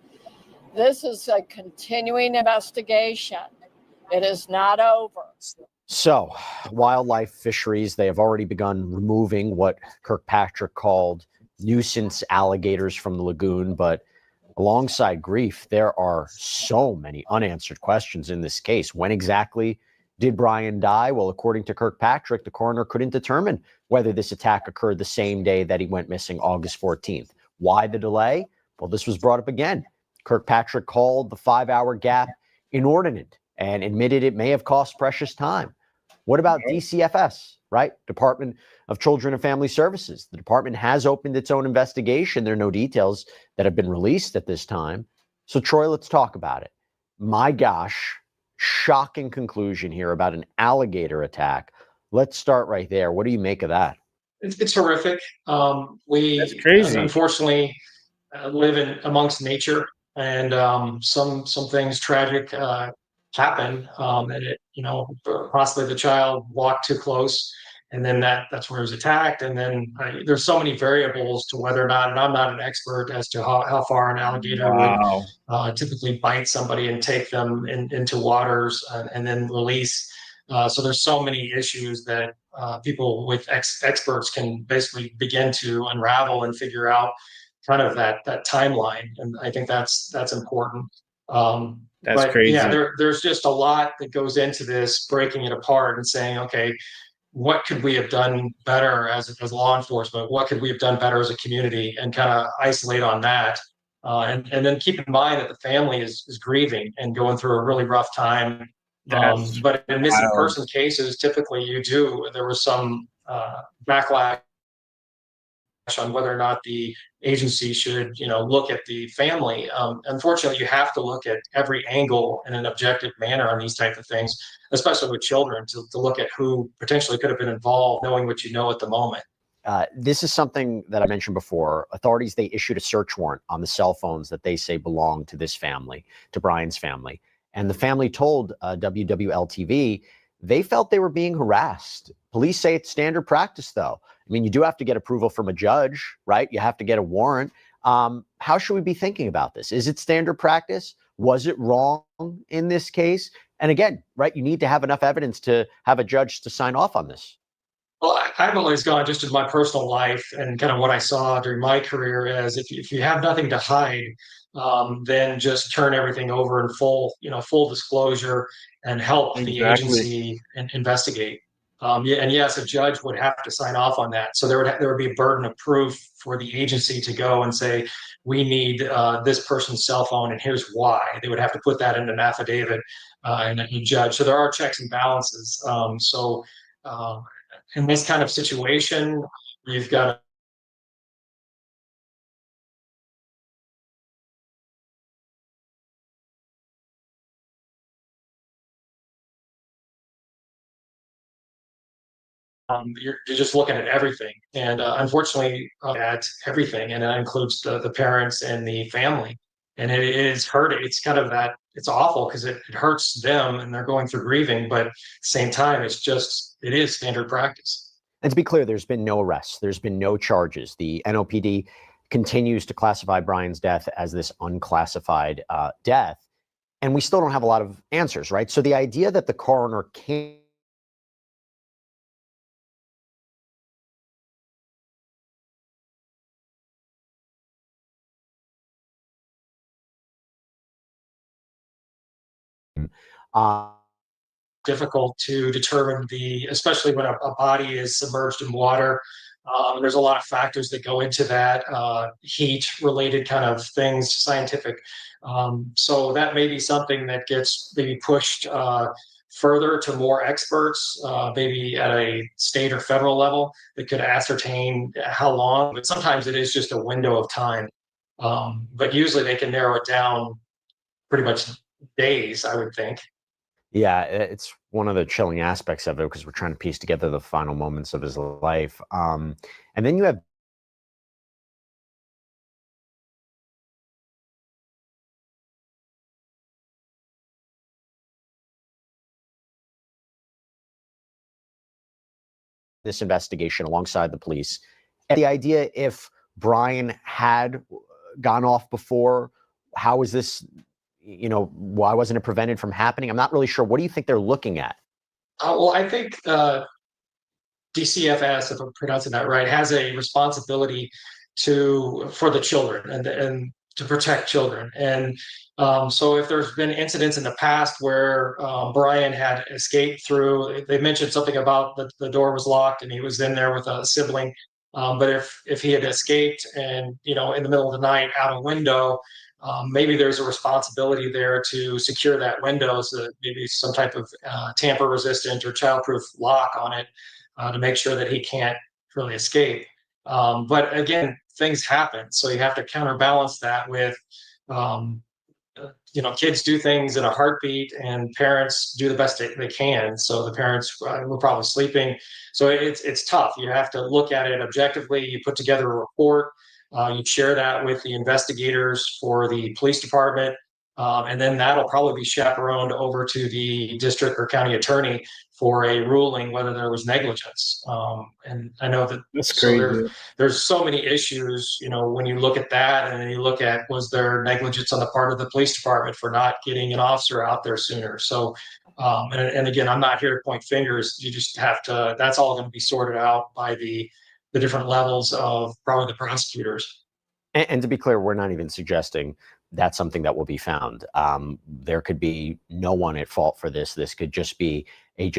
This is a continuing investigation. It is not over. So, wildlife fisheries, they have already begun removing what Kirkpatrick called nuisance alligators from the lagoon, but alongside grief, there are so many unanswered questions in this case. When exactly did Brian die? Well, according to Kirkpatrick, the coroner couldn't determine whether this attack occurred the same day that he went missing, August 14th. Why the delay? Well, this was brought up again. Kirkpatrick called the 5-hour gap inordinate and admitted it may have cost precious time. What about DCFS, right? Department of Children and Family Services. The department has opened its own investigation. There are no details that have been released at this time. So, Troy, let's talk about it. My gosh, shocking conclusion here about an alligator attack. Let's start right there. What do you make of that? It's horrific. That's crazy. Unfortunately live in amongst nature, and some things tragic happen, and it, possibly the child walked too close, and then that's where it was attacked. And then there's so many variables to whether or not, and I'm not an expert as to how far an alligator Wow. would typically bite somebody and take them into waters and then release. So there's so many issues that people with experts can basically begin to unravel and figure out kind of that timeline. And I think that's important. That's but crazy. yeah, there's just a lot that goes into this, breaking it apart and saying, okay, what could we have done better as law enforcement? What could we have done better as a community, and kind of isolate on that. And then keep in mind that the family is grieving and going through a really rough time. But in missing person cases, typically there was some backlash on whether or not the agency should, look at the family. Unfortunately, you have to look at every angle in an objective manner on these type of things, especially with children, to look at who potentially could have been involved, knowing what you know at the moment. This is something that I mentioned before. Authorities, they issued a search warrant on the cell phones that they say belong to this family, to Brian's family. And the family told WWL-TV they felt they were being harassed. Police say it's standard practice, though. I mean, you do have to get approval from a judge, right? You have to get a warrant. How should we be thinking about this? Is it standard practice? Was it wrong in this case? And again, right, you need to have enough evidence to have a judge to sign off on this. Well, I've always gone just in my personal life and kind of what I saw during my career as if you have nothing to hide, then just turn everything over in full disclosure and help the agency investigate. And yes, a judge would have to sign off on that. So there would be a burden of proof for the agency to go and say, we need this person's cell phone, and here's why. They would have to put that in an affidavit and a judge. So there are checks and balances. In this kind of situation, you've got you're just looking at everything, and unfortunately, at everything, and that includes the parents and the family. And it is hurting. It's kind of that. It's awful because it hurts them, and they're going through grieving. But at the same time, it is standard practice. And to be clear, there's been no arrests. There's been no charges. The NOPD continues to classify Brian's death as this unclassified death. And we still don't have a lot of answers, right? So the idea that the coroner can't difficult to determine especially when a body is submerged in water. There's a lot of factors that go into that, heat related kind of things, scientific. So that may be something that gets maybe pushed further to more experts, maybe at a state or federal level, that could ascertain how long, but sometimes it is just a window of time. But usually they can narrow it down pretty much days, I would think. Yeah, it's one of the chilling aspects of it because we're trying to piece together the final moments of his life. And then you have this investigation alongside the police. And the idea, if Brian had gone off before, how is this, why wasn't it prevented from happening? I'm not really sure. What do you think they're looking at? Well, I think DCFS, if I'm pronouncing that right, has a responsibility for the children and to protect children. And so if there's been incidents in the past where Brian had escaped through, they mentioned something about the door was locked and he was in there with a sibling. But if he had escaped and, in the middle of the night out a window, maybe there's a responsibility there to secure that window, so that maybe some type of tamper resistant or childproof lock on it to make sure that he can't really escape. But again, things happen, so you have to counterbalance that with kids do things in a heartbeat, and parents do the best they can. So the parents were probably sleeping. So it's tough. You have to look at it objectively. You put together a report. You share that with the investigators for the police department. And then that'll probably be chaperoned over to the district or county attorney for a ruling whether there was negligence. And I know that That's crazy. there's so many issues, when you look at that, and then you look at, was there negligence on the part of the police department for not getting an officer out there sooner? So, and again, I'm not here to point fingers. You just have to, that's all going to be sorted out by the different levels of probably the prosecutors. And to be clear, we're not even suggesting that's something that will be found. There could be no one at fault for this. This could just be a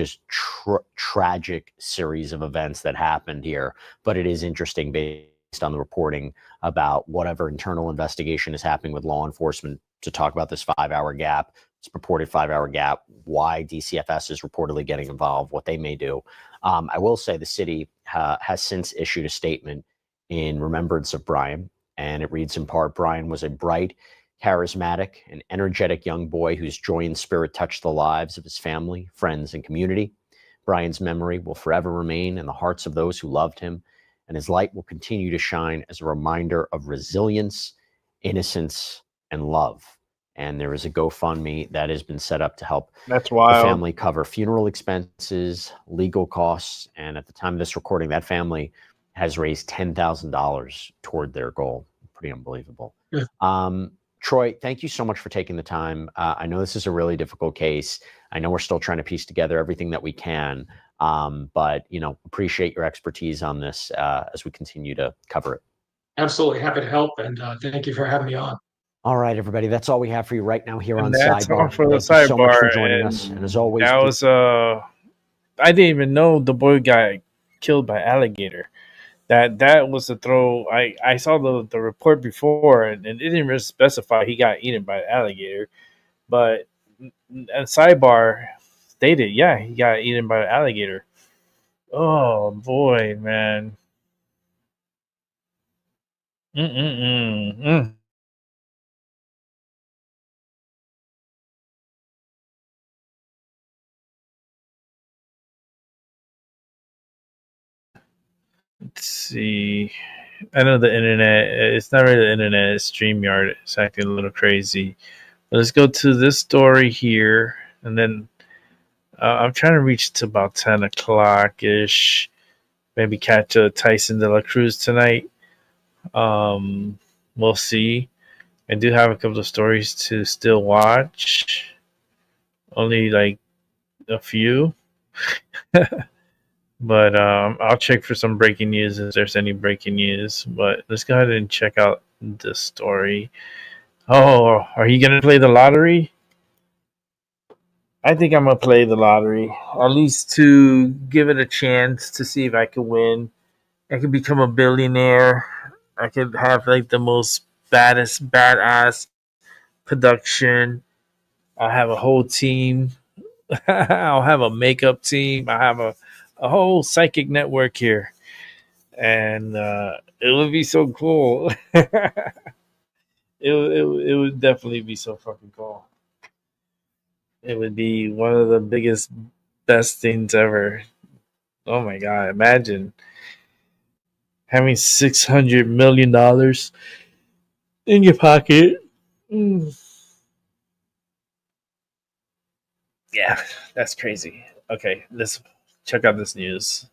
tragic series of events that happened here. But it is interesting, based on the reporting about whatever internal investigation is happening with law enforcement, to talk about this 5-hour gap, this purported 5-hour gap, why DCFS is reportedly getting involved, what they may do. I will say the city has since issued a statement in remembrance of Brian. And it reads in part, Brian was a bright, charismatic, and energetic young boy whose joy and spirit touched the lives of his family, friends, and community. Brian's memory will forever remain in the hearts of those who loved him, and his light will continue to shine as a reminder of resilience, innocence, and love. And there is a GoFundMe that has been set up to help That's the wild. family cover funeral expenses, legal costs, and at the time of this recording, that family has raised $10,000 toward their goal. Pretty unbelievable. Yeah. Troy, thank you so much for taking the time. I know this is a really difficult case. I know we're still trying to piece together everything that we can, but appreciate your expertise on this as we continue to cover it. Absolutely happy to help, and thank you for having me on. All right, everybody, that's all we have for you right now here on And that's all Sidebar. for the Thank you so much for sidebar, joining and us. And as always, that was I didn't even know the boy got killed by alligator. That was the throw. I saw the report before, and it didn't really specify he got eaten by an alligator, but Sidebar stated, yeah, he got eaten by an alligator. Oh boy, man. Mm. Let's see. I know the internet. It's not really the internet. It's StreamYard. It's acting a little crazy. Let's go to this story here, and then I'm trying to reach to about 10 o'clock ish. Maybe catch a Tyson De La Cruz tonight. We'll see. I do have a couple of stories to still watch. Only like a few. But I'll check for some breaking news if there's any breaking news. But let's go ahead and check out this story. Oh, are you going to play the lottery? I think I'm going to play the lottery, at least to give it a chance to see if I can win. I could become a billionaire. I could have like the most badass production. I'll have a whole team. I'll have a makeup team. I have a whole psychic network here. And it would be so cool. It would definitely be so fucking cool. It would be one of the biggest, best things ever. Oh my god! Imagine having $600 million in your pocket. Yeah, that's crazy. Okay, let's check out this news.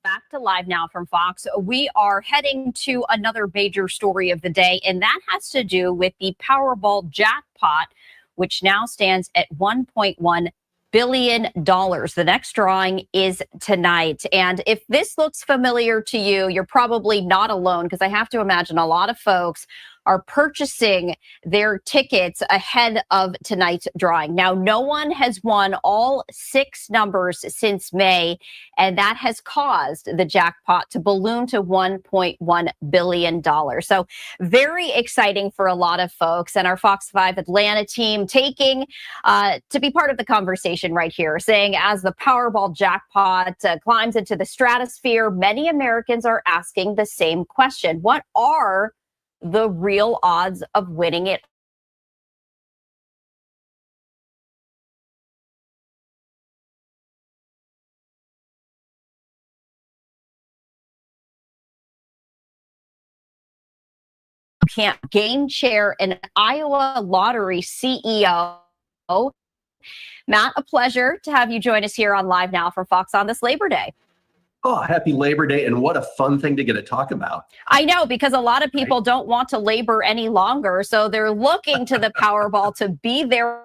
Back to live now from Fox. We are heading to another major story of the day, and that has to do with the Powerball jackpot, which now stands at $1.1 billion. The next drawing is tonight. And if this looks familiar to you, you're probably not alone, because I have to imagine a lot of folks are purchasing their tickets ahead of tonight's drawing. Now, no one has won all 6 numbers since May, and that has caused the jackpot to balloon to $1.1 billion. So very exciting for a lot of folks. And our Fox 5 Atlanta team taking to be part of the conversation right here, saying as the Powerball jackpot climbs into the stratosphere, many Americans are asking the same question. What are the real odds of winning it? Can't gain share in Iowa lottery CEO. Matt, a pleasure to have you join us here on Live Now from Fox on this Labor Day. Oh, happy Labor Day. And what a fun thing to get to talk about. I know, because a lot of people don't want to labor any longer. So they're looking to the Powerball to be their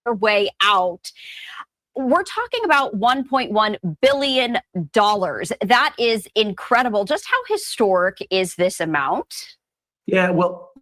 way out. We're talking about $1.1 billion. That is incredible. Just how historic is this amount? Yeah, well,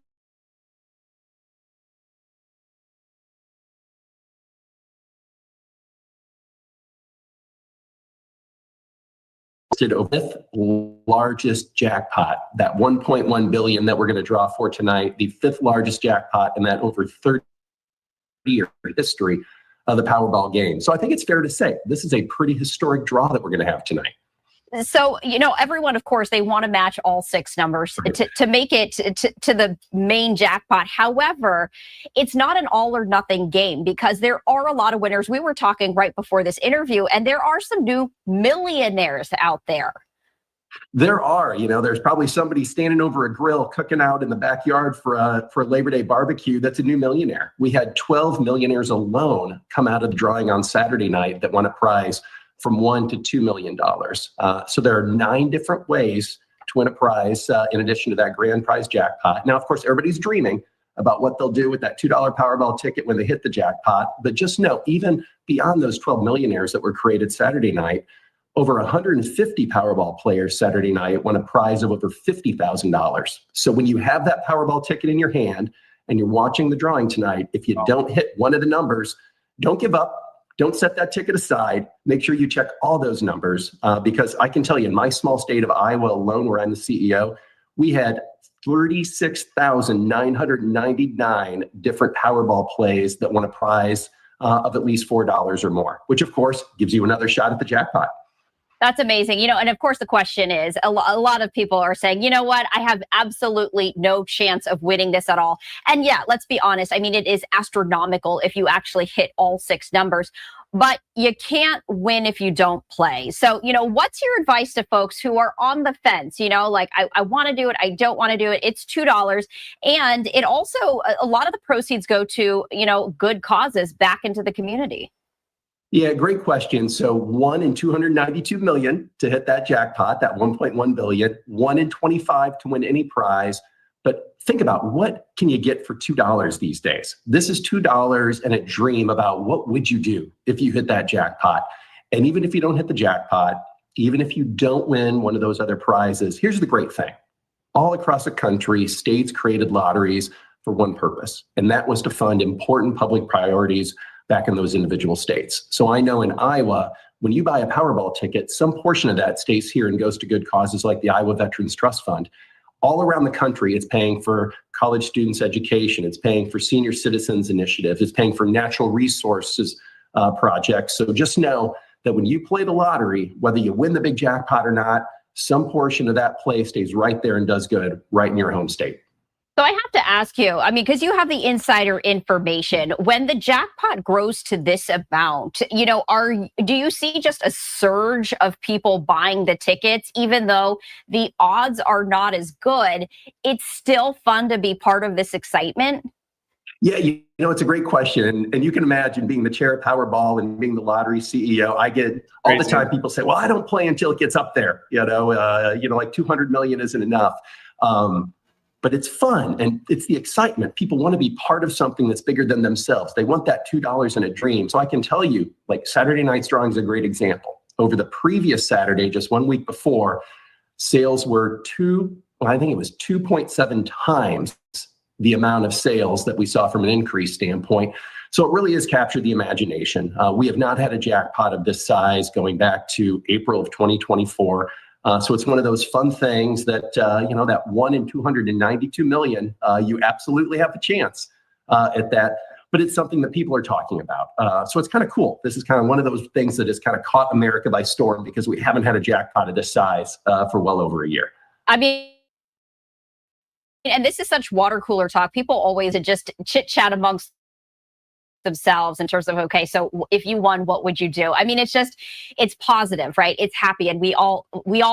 the fifth largest jackpot, that 1.1 billion that we're going to draw for tonight, the 5th largest jackpot in that over 30-year history of the Powerball game. So I think it's fair to say this is a pretty historic draw that we're going to have tonight. So, everyone, of course, they want to match all 6 numbers to make it to the main jackpot. However, it's not an all or nothing game because there are a lot of winners. We were talking right before this interview, and there are some new millionaires out there. There are, there's probably somebody standing over a grill cooking out in the backyard for a Labor Day barbecue that's a new millionaire. We had 12 millionaires alone come out of the drawing on Saturday night that won a prize from $1 to $2 million. So there are 9 different ways to win a prize in addition to that grand prize jackpot. Now, of course, everybody's dreaming about what they'll do with that $2 Powerball ticket when they hit the jackpot. But just know, even beyond those 12 millionaires that were created Saturday night, over 150 Powerball players Saturday night won a prize of over $50,000. So when you have that Powerball ticket in your hand and you're watching the drawing tonight, if you don't hit one of the numbers, don't give up. Don't set that ticket aside. Make sure you check all those numbers because I can tell you in my small state of Iowa alone, where I'm the CEO, we had 36,999 different Powerball plays that won a prize of at least $4 or more, which of course gives you another shot at the jackpot. That's amazing. And of course, the question is, a lot of people are saying, you know what, I have absolutely no chance of winning this at all. And yeah, let's be honest. I mean, it is astronomical if you actually hit all 6 numbers, but you can't win if you don't play. So, what's your advice to folks who are on the fence? Like, I want to do it. I don't want to do it. It's $2. And it also, a lot of the proceeds go to, good causes back into the community. Yeah, great question. So 1 in 292 million to hit that jackpot, that 1.1 billion, 1 in 25 to win any prize. But think about what can you get for $2 these days? This is $2 and a dream about what would you do if you hit that jackpot. And even if you don't hit the jackpot, even if you don't win one of those other prizes, here's the great thing. All across the country, states created lotteries for one purpose, and that was to fund important public priorities back in those individual states. So I know in Iowa, when you buy a Powerball ticket, some portion of that stays here and goes to good causes like the Iowa Veterans Trust Fund. All around the country, it's paying for college students' education. It's paying for senior citizens initiatives. It's paying for natural resources projects. So just know that when you play the lottery, whether you win the big jackpot or not, some portion of that play stays right there and does good right in your home state. So I have to ask you, because you have the insider information, when the jackpot grows to this amount, do you see just a surge of people buying the tickets, even though the odds are not as good? It's still fun to be part of this excitement. Yeah, it's a great question. And you can imagine being the chair of Powerball and being the lottery CEO. I get all the time people say, well, I don't play until it gets up there. Like 200 million isn't enough. But it's fun and it's the excitement. People want to be part of something that's bigger than themselves. They want that $2 in a dream. So I can tell you, like Saturday night's drawing is a great example. Over the previous Saturday, just 1 week before, sales were 2.7 times the amount of sales that we saw from an increase standpoint. So it really has captured the imagination. We have not had a jackpot of this size going back to April of 2024. So it's one of those fun things that, that 1 in 292 million, you absolutely have a chance at that. But it's something that people are talking about. So it's kind of cool. This is kind of one of those things that has kind of caught America by storm because we haven't had a jackpot of this size for well over a year. I mean, and this is such water cooler talk. People always just chit chat amongst themselves in terms of, okay, so if you won, what would you do? I mean, it's positive, right? It's happy. And we all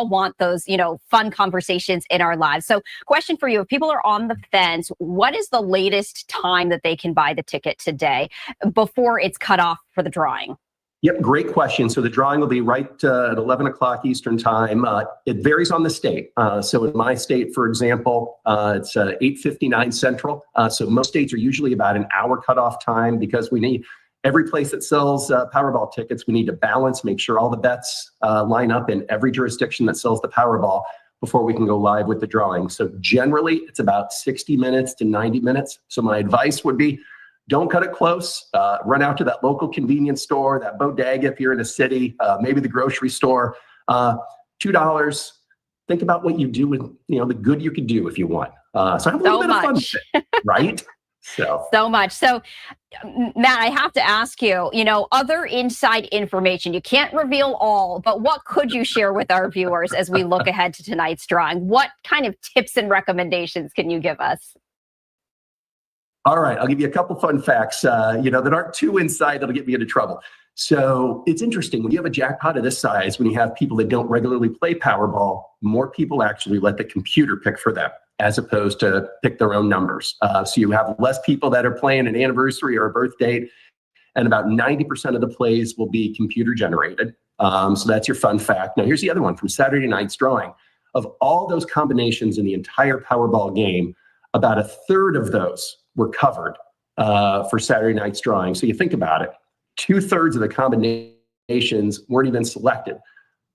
want those, fun conversations in our lives. So question for you, if people are on the fence, what is the latest time that they can buy the ticket today before it's cut off for the drawing? Yep, great question. So the drawing will be right at 11 o'clock Eastern time. It varies on the state. So in my state, for example, it's 8:59 Central. So most states are usually about an hour cutoff time because we need every place that sells Powerball tickets. We need to balance, make sure all the bets line up in every jurisdiction that sells the Powerball before we can go live with the drawing. So generally, it's about 60 minutes to 90 minutes. So my advice would be, don't cut it close. Run out to that local convenience store, that bodega if you're in a city, maybe the grocery store. $2. Think about what you do with the good you could do if you won. So have a little bit of fun with it, right? So much. So, Matt, I have to ask you, other inside information. You can't reveal all, but what could you share with our viewers as we look ahead to tonight's drawing? What kind of tips and recommendations can you give us? All right, I'll give you a couple fun facts, that aren't too inside that'll get me into trouble. So it's interesting when you have a jackpot of this size, when you have people that don't regularly play Powerball, more people actually let the computer pick for them as opposed to pick their own numbers. So you have less people that are playing an anniversary or a birth date, and about 90% of the plays will be computer generated. So that's your fun fact. Now here's the other one from Saturday night's drawing. Of all those combinations in the entire Powerball game, about a third of those were covered for Saturday night's drawing. So you think about it, 2/3 of the combinations weren't even selected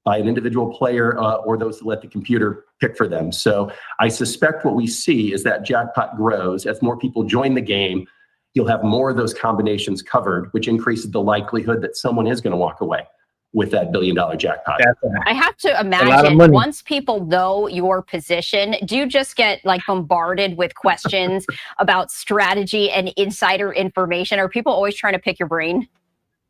by an individual player or those that let the computer pick for them. So I suspect what we see is that jackpot grows. As more people join the game, you'll have more of those combinations covered, which increases the likelihood that someone is going to walk away with that $1 billion jackpot. I have to imagine once people know your position, do you just get bombarded with questions about strategy and insider information? Are people always trying to pick your brain?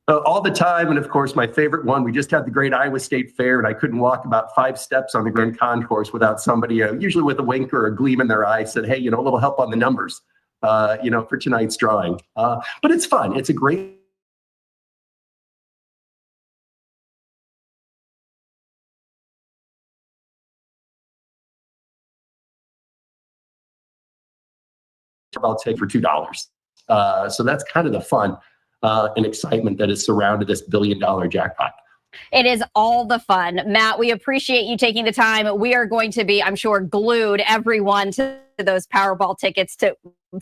All the time. And of course, my favorite one, we just had the great Iowa State Fair and I couldn't walk about 5 steps on the Grand Concourse without somebody, usually with a wink or a gleam in their eye, said, hey, a little help on the numbers, for tonight's drawing. But it's fun. It's a great I'll take for $2. So that's kind of the fun and excitement that has surrounded this $1 billion jackpot. It is all the fun. Matt, we appreciate you taking the time. We are going to be, I'm sure, glued, everyone, to those Powerball tickets to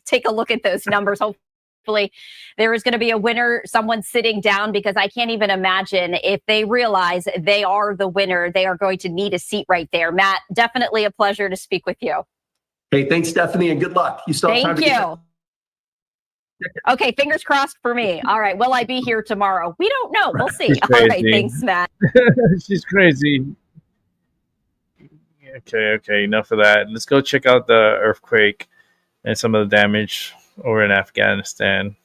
take a look at those numbers. Hopefully there is going to be a winner, someone sitting down, because I can't even imagine if they realize they are the winner, they are going to need a seat right there. Matt, definitely a pleasure to speak with you. Hey, thanks, Stephanie, and good luck. You still have time to Thank you. Okay, fingers crossed for me. All right, will I be here tomorrow? We don't know. We'll see. All right, thanks, Matt. She's crazy. Okay, enough of that. Let's go check out the earthquake and some of the damage over in Afghanistan.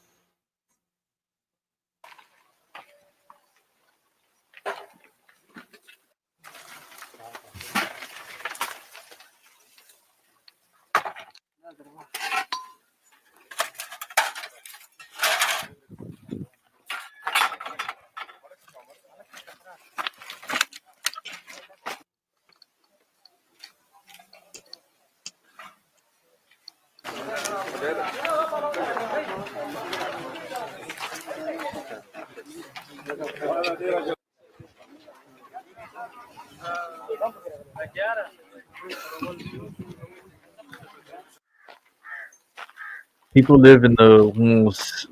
People live in the most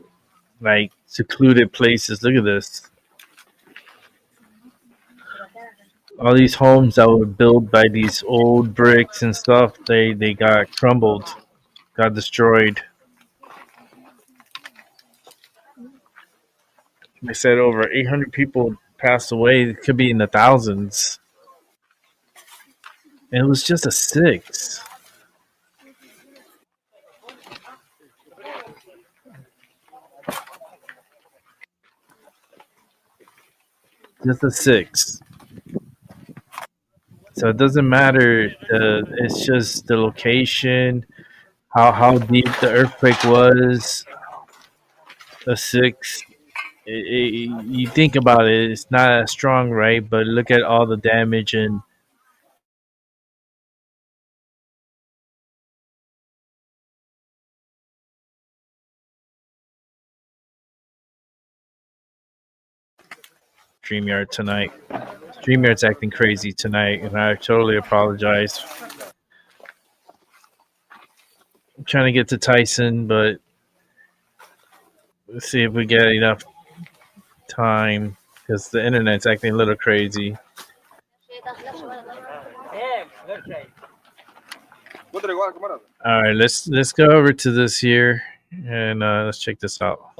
secluded places. Look at this. All these homes that were built by these old bricks and stuff, they got crumbled. got destroyed. They said over 800 people passed away. It could be in the thousands. And it was just a 6. Just a 6. So it doesn't matter. It's just the location, how deep the earthquake was. A 6. You think about it, it's not as strong, right? But look at all the damage and StreamYard tonight. StreamYard's acting crazy tonight, and I totally apologize. I'm trying to get to Tyson, but let's see if we get enough time because the internet's acting a little crazy. All right, let's go over to this here and let's check this out.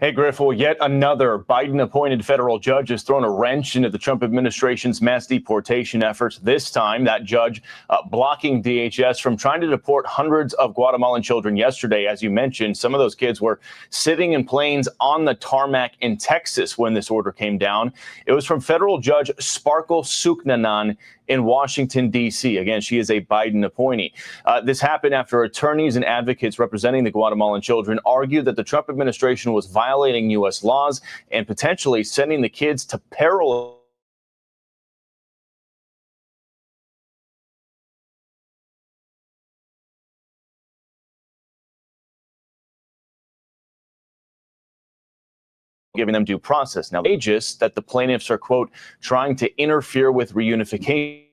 Hey, Griff, well, yet another Biden-appointed federal judge has thrown a wrench into the Trump administration's mass deportation efforts. This time, that judge blocking DHS from trying to deport hundreds of Guatemalan children yesterday. As you mentioned, some of those kids were sitting in planes on the tarmac in Texas when this order came down. It was from federal judge Sparkle Suknanan in Washington, D.C. Again, she is a Biden appointee. This happened after attorneys and advocates representing the Guatemalan children argued that the Trump administration was violating U.S. laws and potentially sending the kids to peril. Giving them due process. Now, ages that the plaintiffs are, quote, trying to interfere with reunification.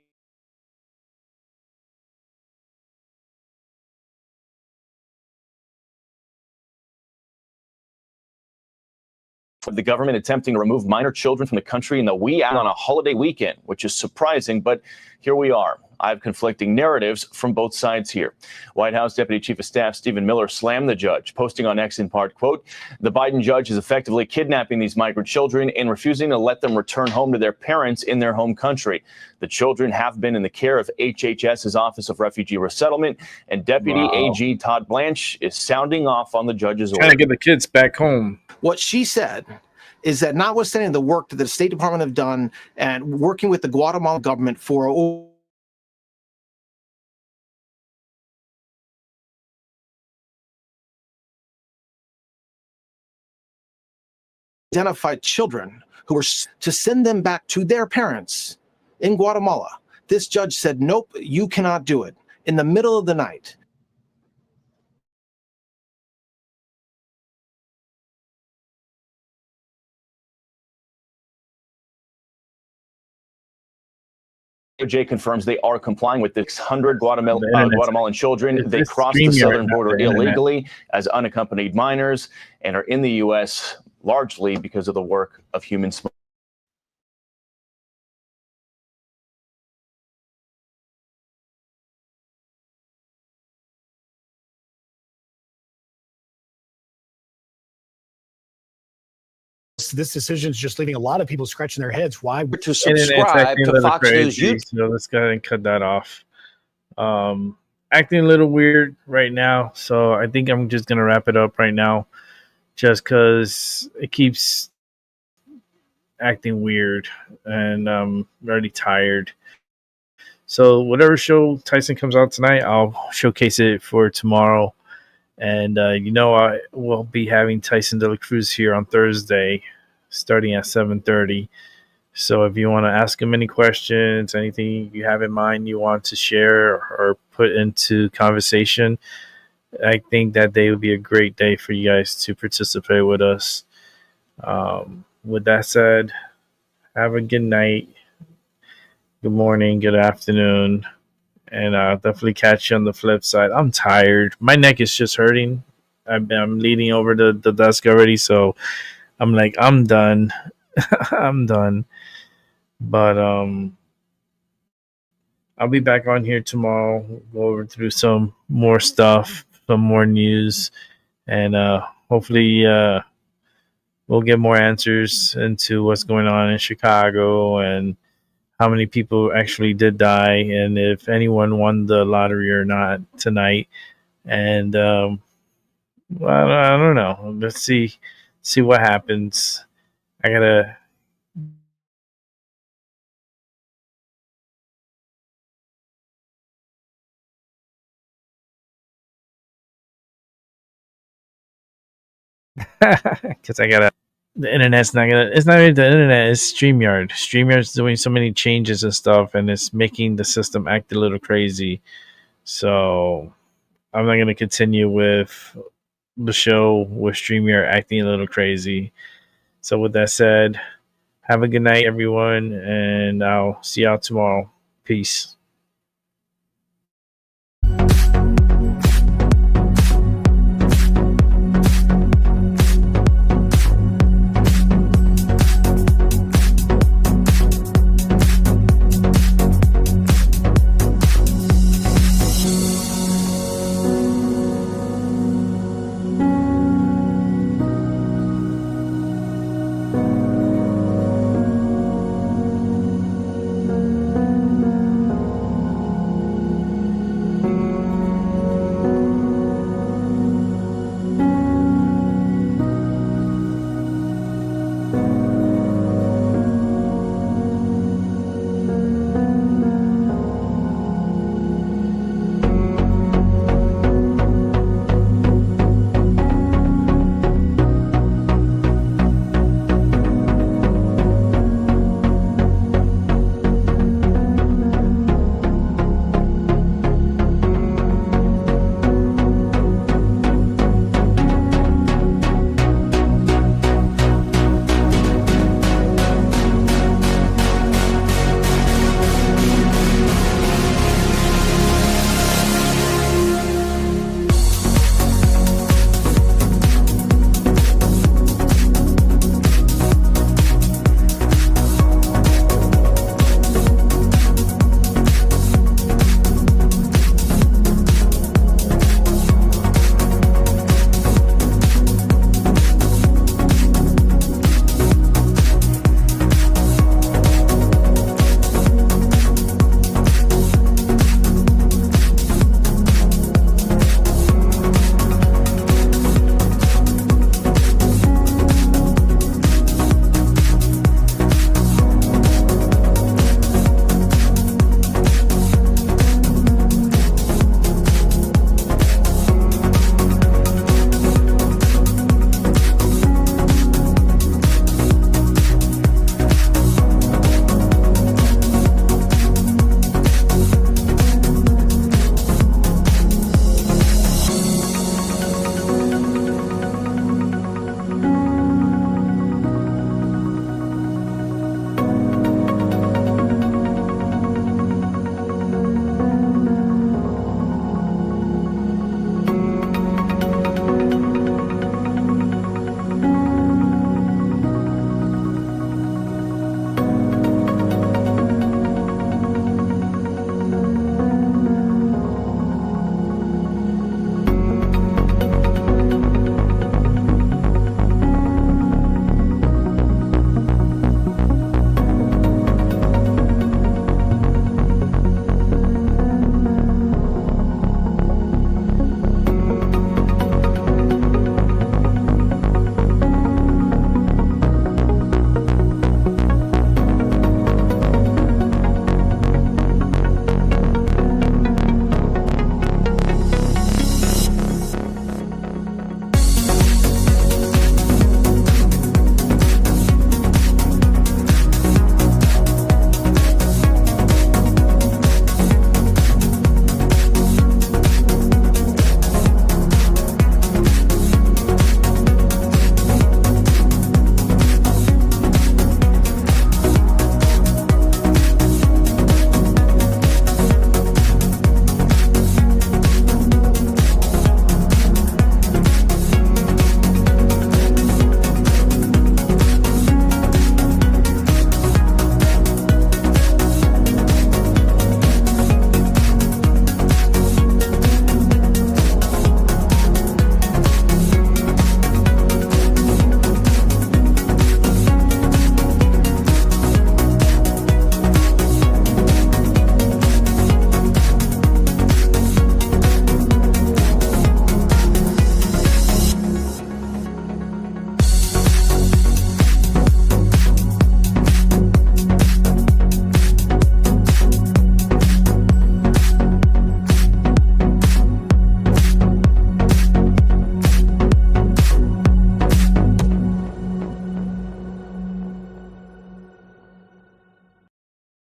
The government attempting to remove minor children from the country in the wee hours on a holiday weekend, which is surprising, but here we are. I have conflicting narratives from both sides here. White House Deputy Chief of Staff Stephen Miller slammed the judge, posting on X in part, quote, the Biden judge is effectively kidnapping these migrant children and refusing to let them return home to their parents in their home country. The children have been in the care of HHS's Office of Refugee Resettlement, and Deputy AG Todd Blanche is sounding off on the judge's order. Trying to get the kids back home. What she said is that notwithstanding the work that the State Department have done and working with the Guatemalan government for identified children who were to send them back to their parents in Guatemala. This judge said, nope, you cannot do it in the middle of the night. DOJ confirms they are complying with this 100 Guatemalan children. They crossed the southern border illegally as unaccompanied minors and are in the U.S. largely because of the work of human smugglers. This decision is just leaving a lot of people scratching their heads. Why to subscribe to Fox News YouTube? So let's go ahead and cut that off. Acting a little weird right now, so I think I'm just gonna wrap it up right now, just because it keeps acting weird, and I'm already tired. So whatever show Tyson comes out tonight, I'll showcase it for tomorrow. And I will be having Tyson De La Cruz here on Thursday, starting at 7:30. So if you want to ask him any questions, anything you have in mind you want to share or put into conversation, I think that day would be a great day for you guys to participate with us. With that said, have a good night, good morning, good afternoon. And I'll definitely catch you on the flip side. I'm tired. My neck is just hurting. I'm leaning over the desk already, so I'm like, I'm done. I'm done. But I'll be back on here tomorrow. Go over through some more stuff, some more news, and hopefully we'll get more answers into what's going on in Chicago and how many people actually did die and if anyone won the lottery or not tonight. And well, I don't know. Let's see what happens. I gotta. Because I gotta. The internet's not gonna. It's not even the internet. It's StreamYard. StreamYard's doing so many changes and stuff, and it's making the system act a little crazy. So I'm not gonna continue with the show with StreamYard acting a little crazy. So with that said, have a good night, everyone, and I'll see y'all tomorrow. Peace.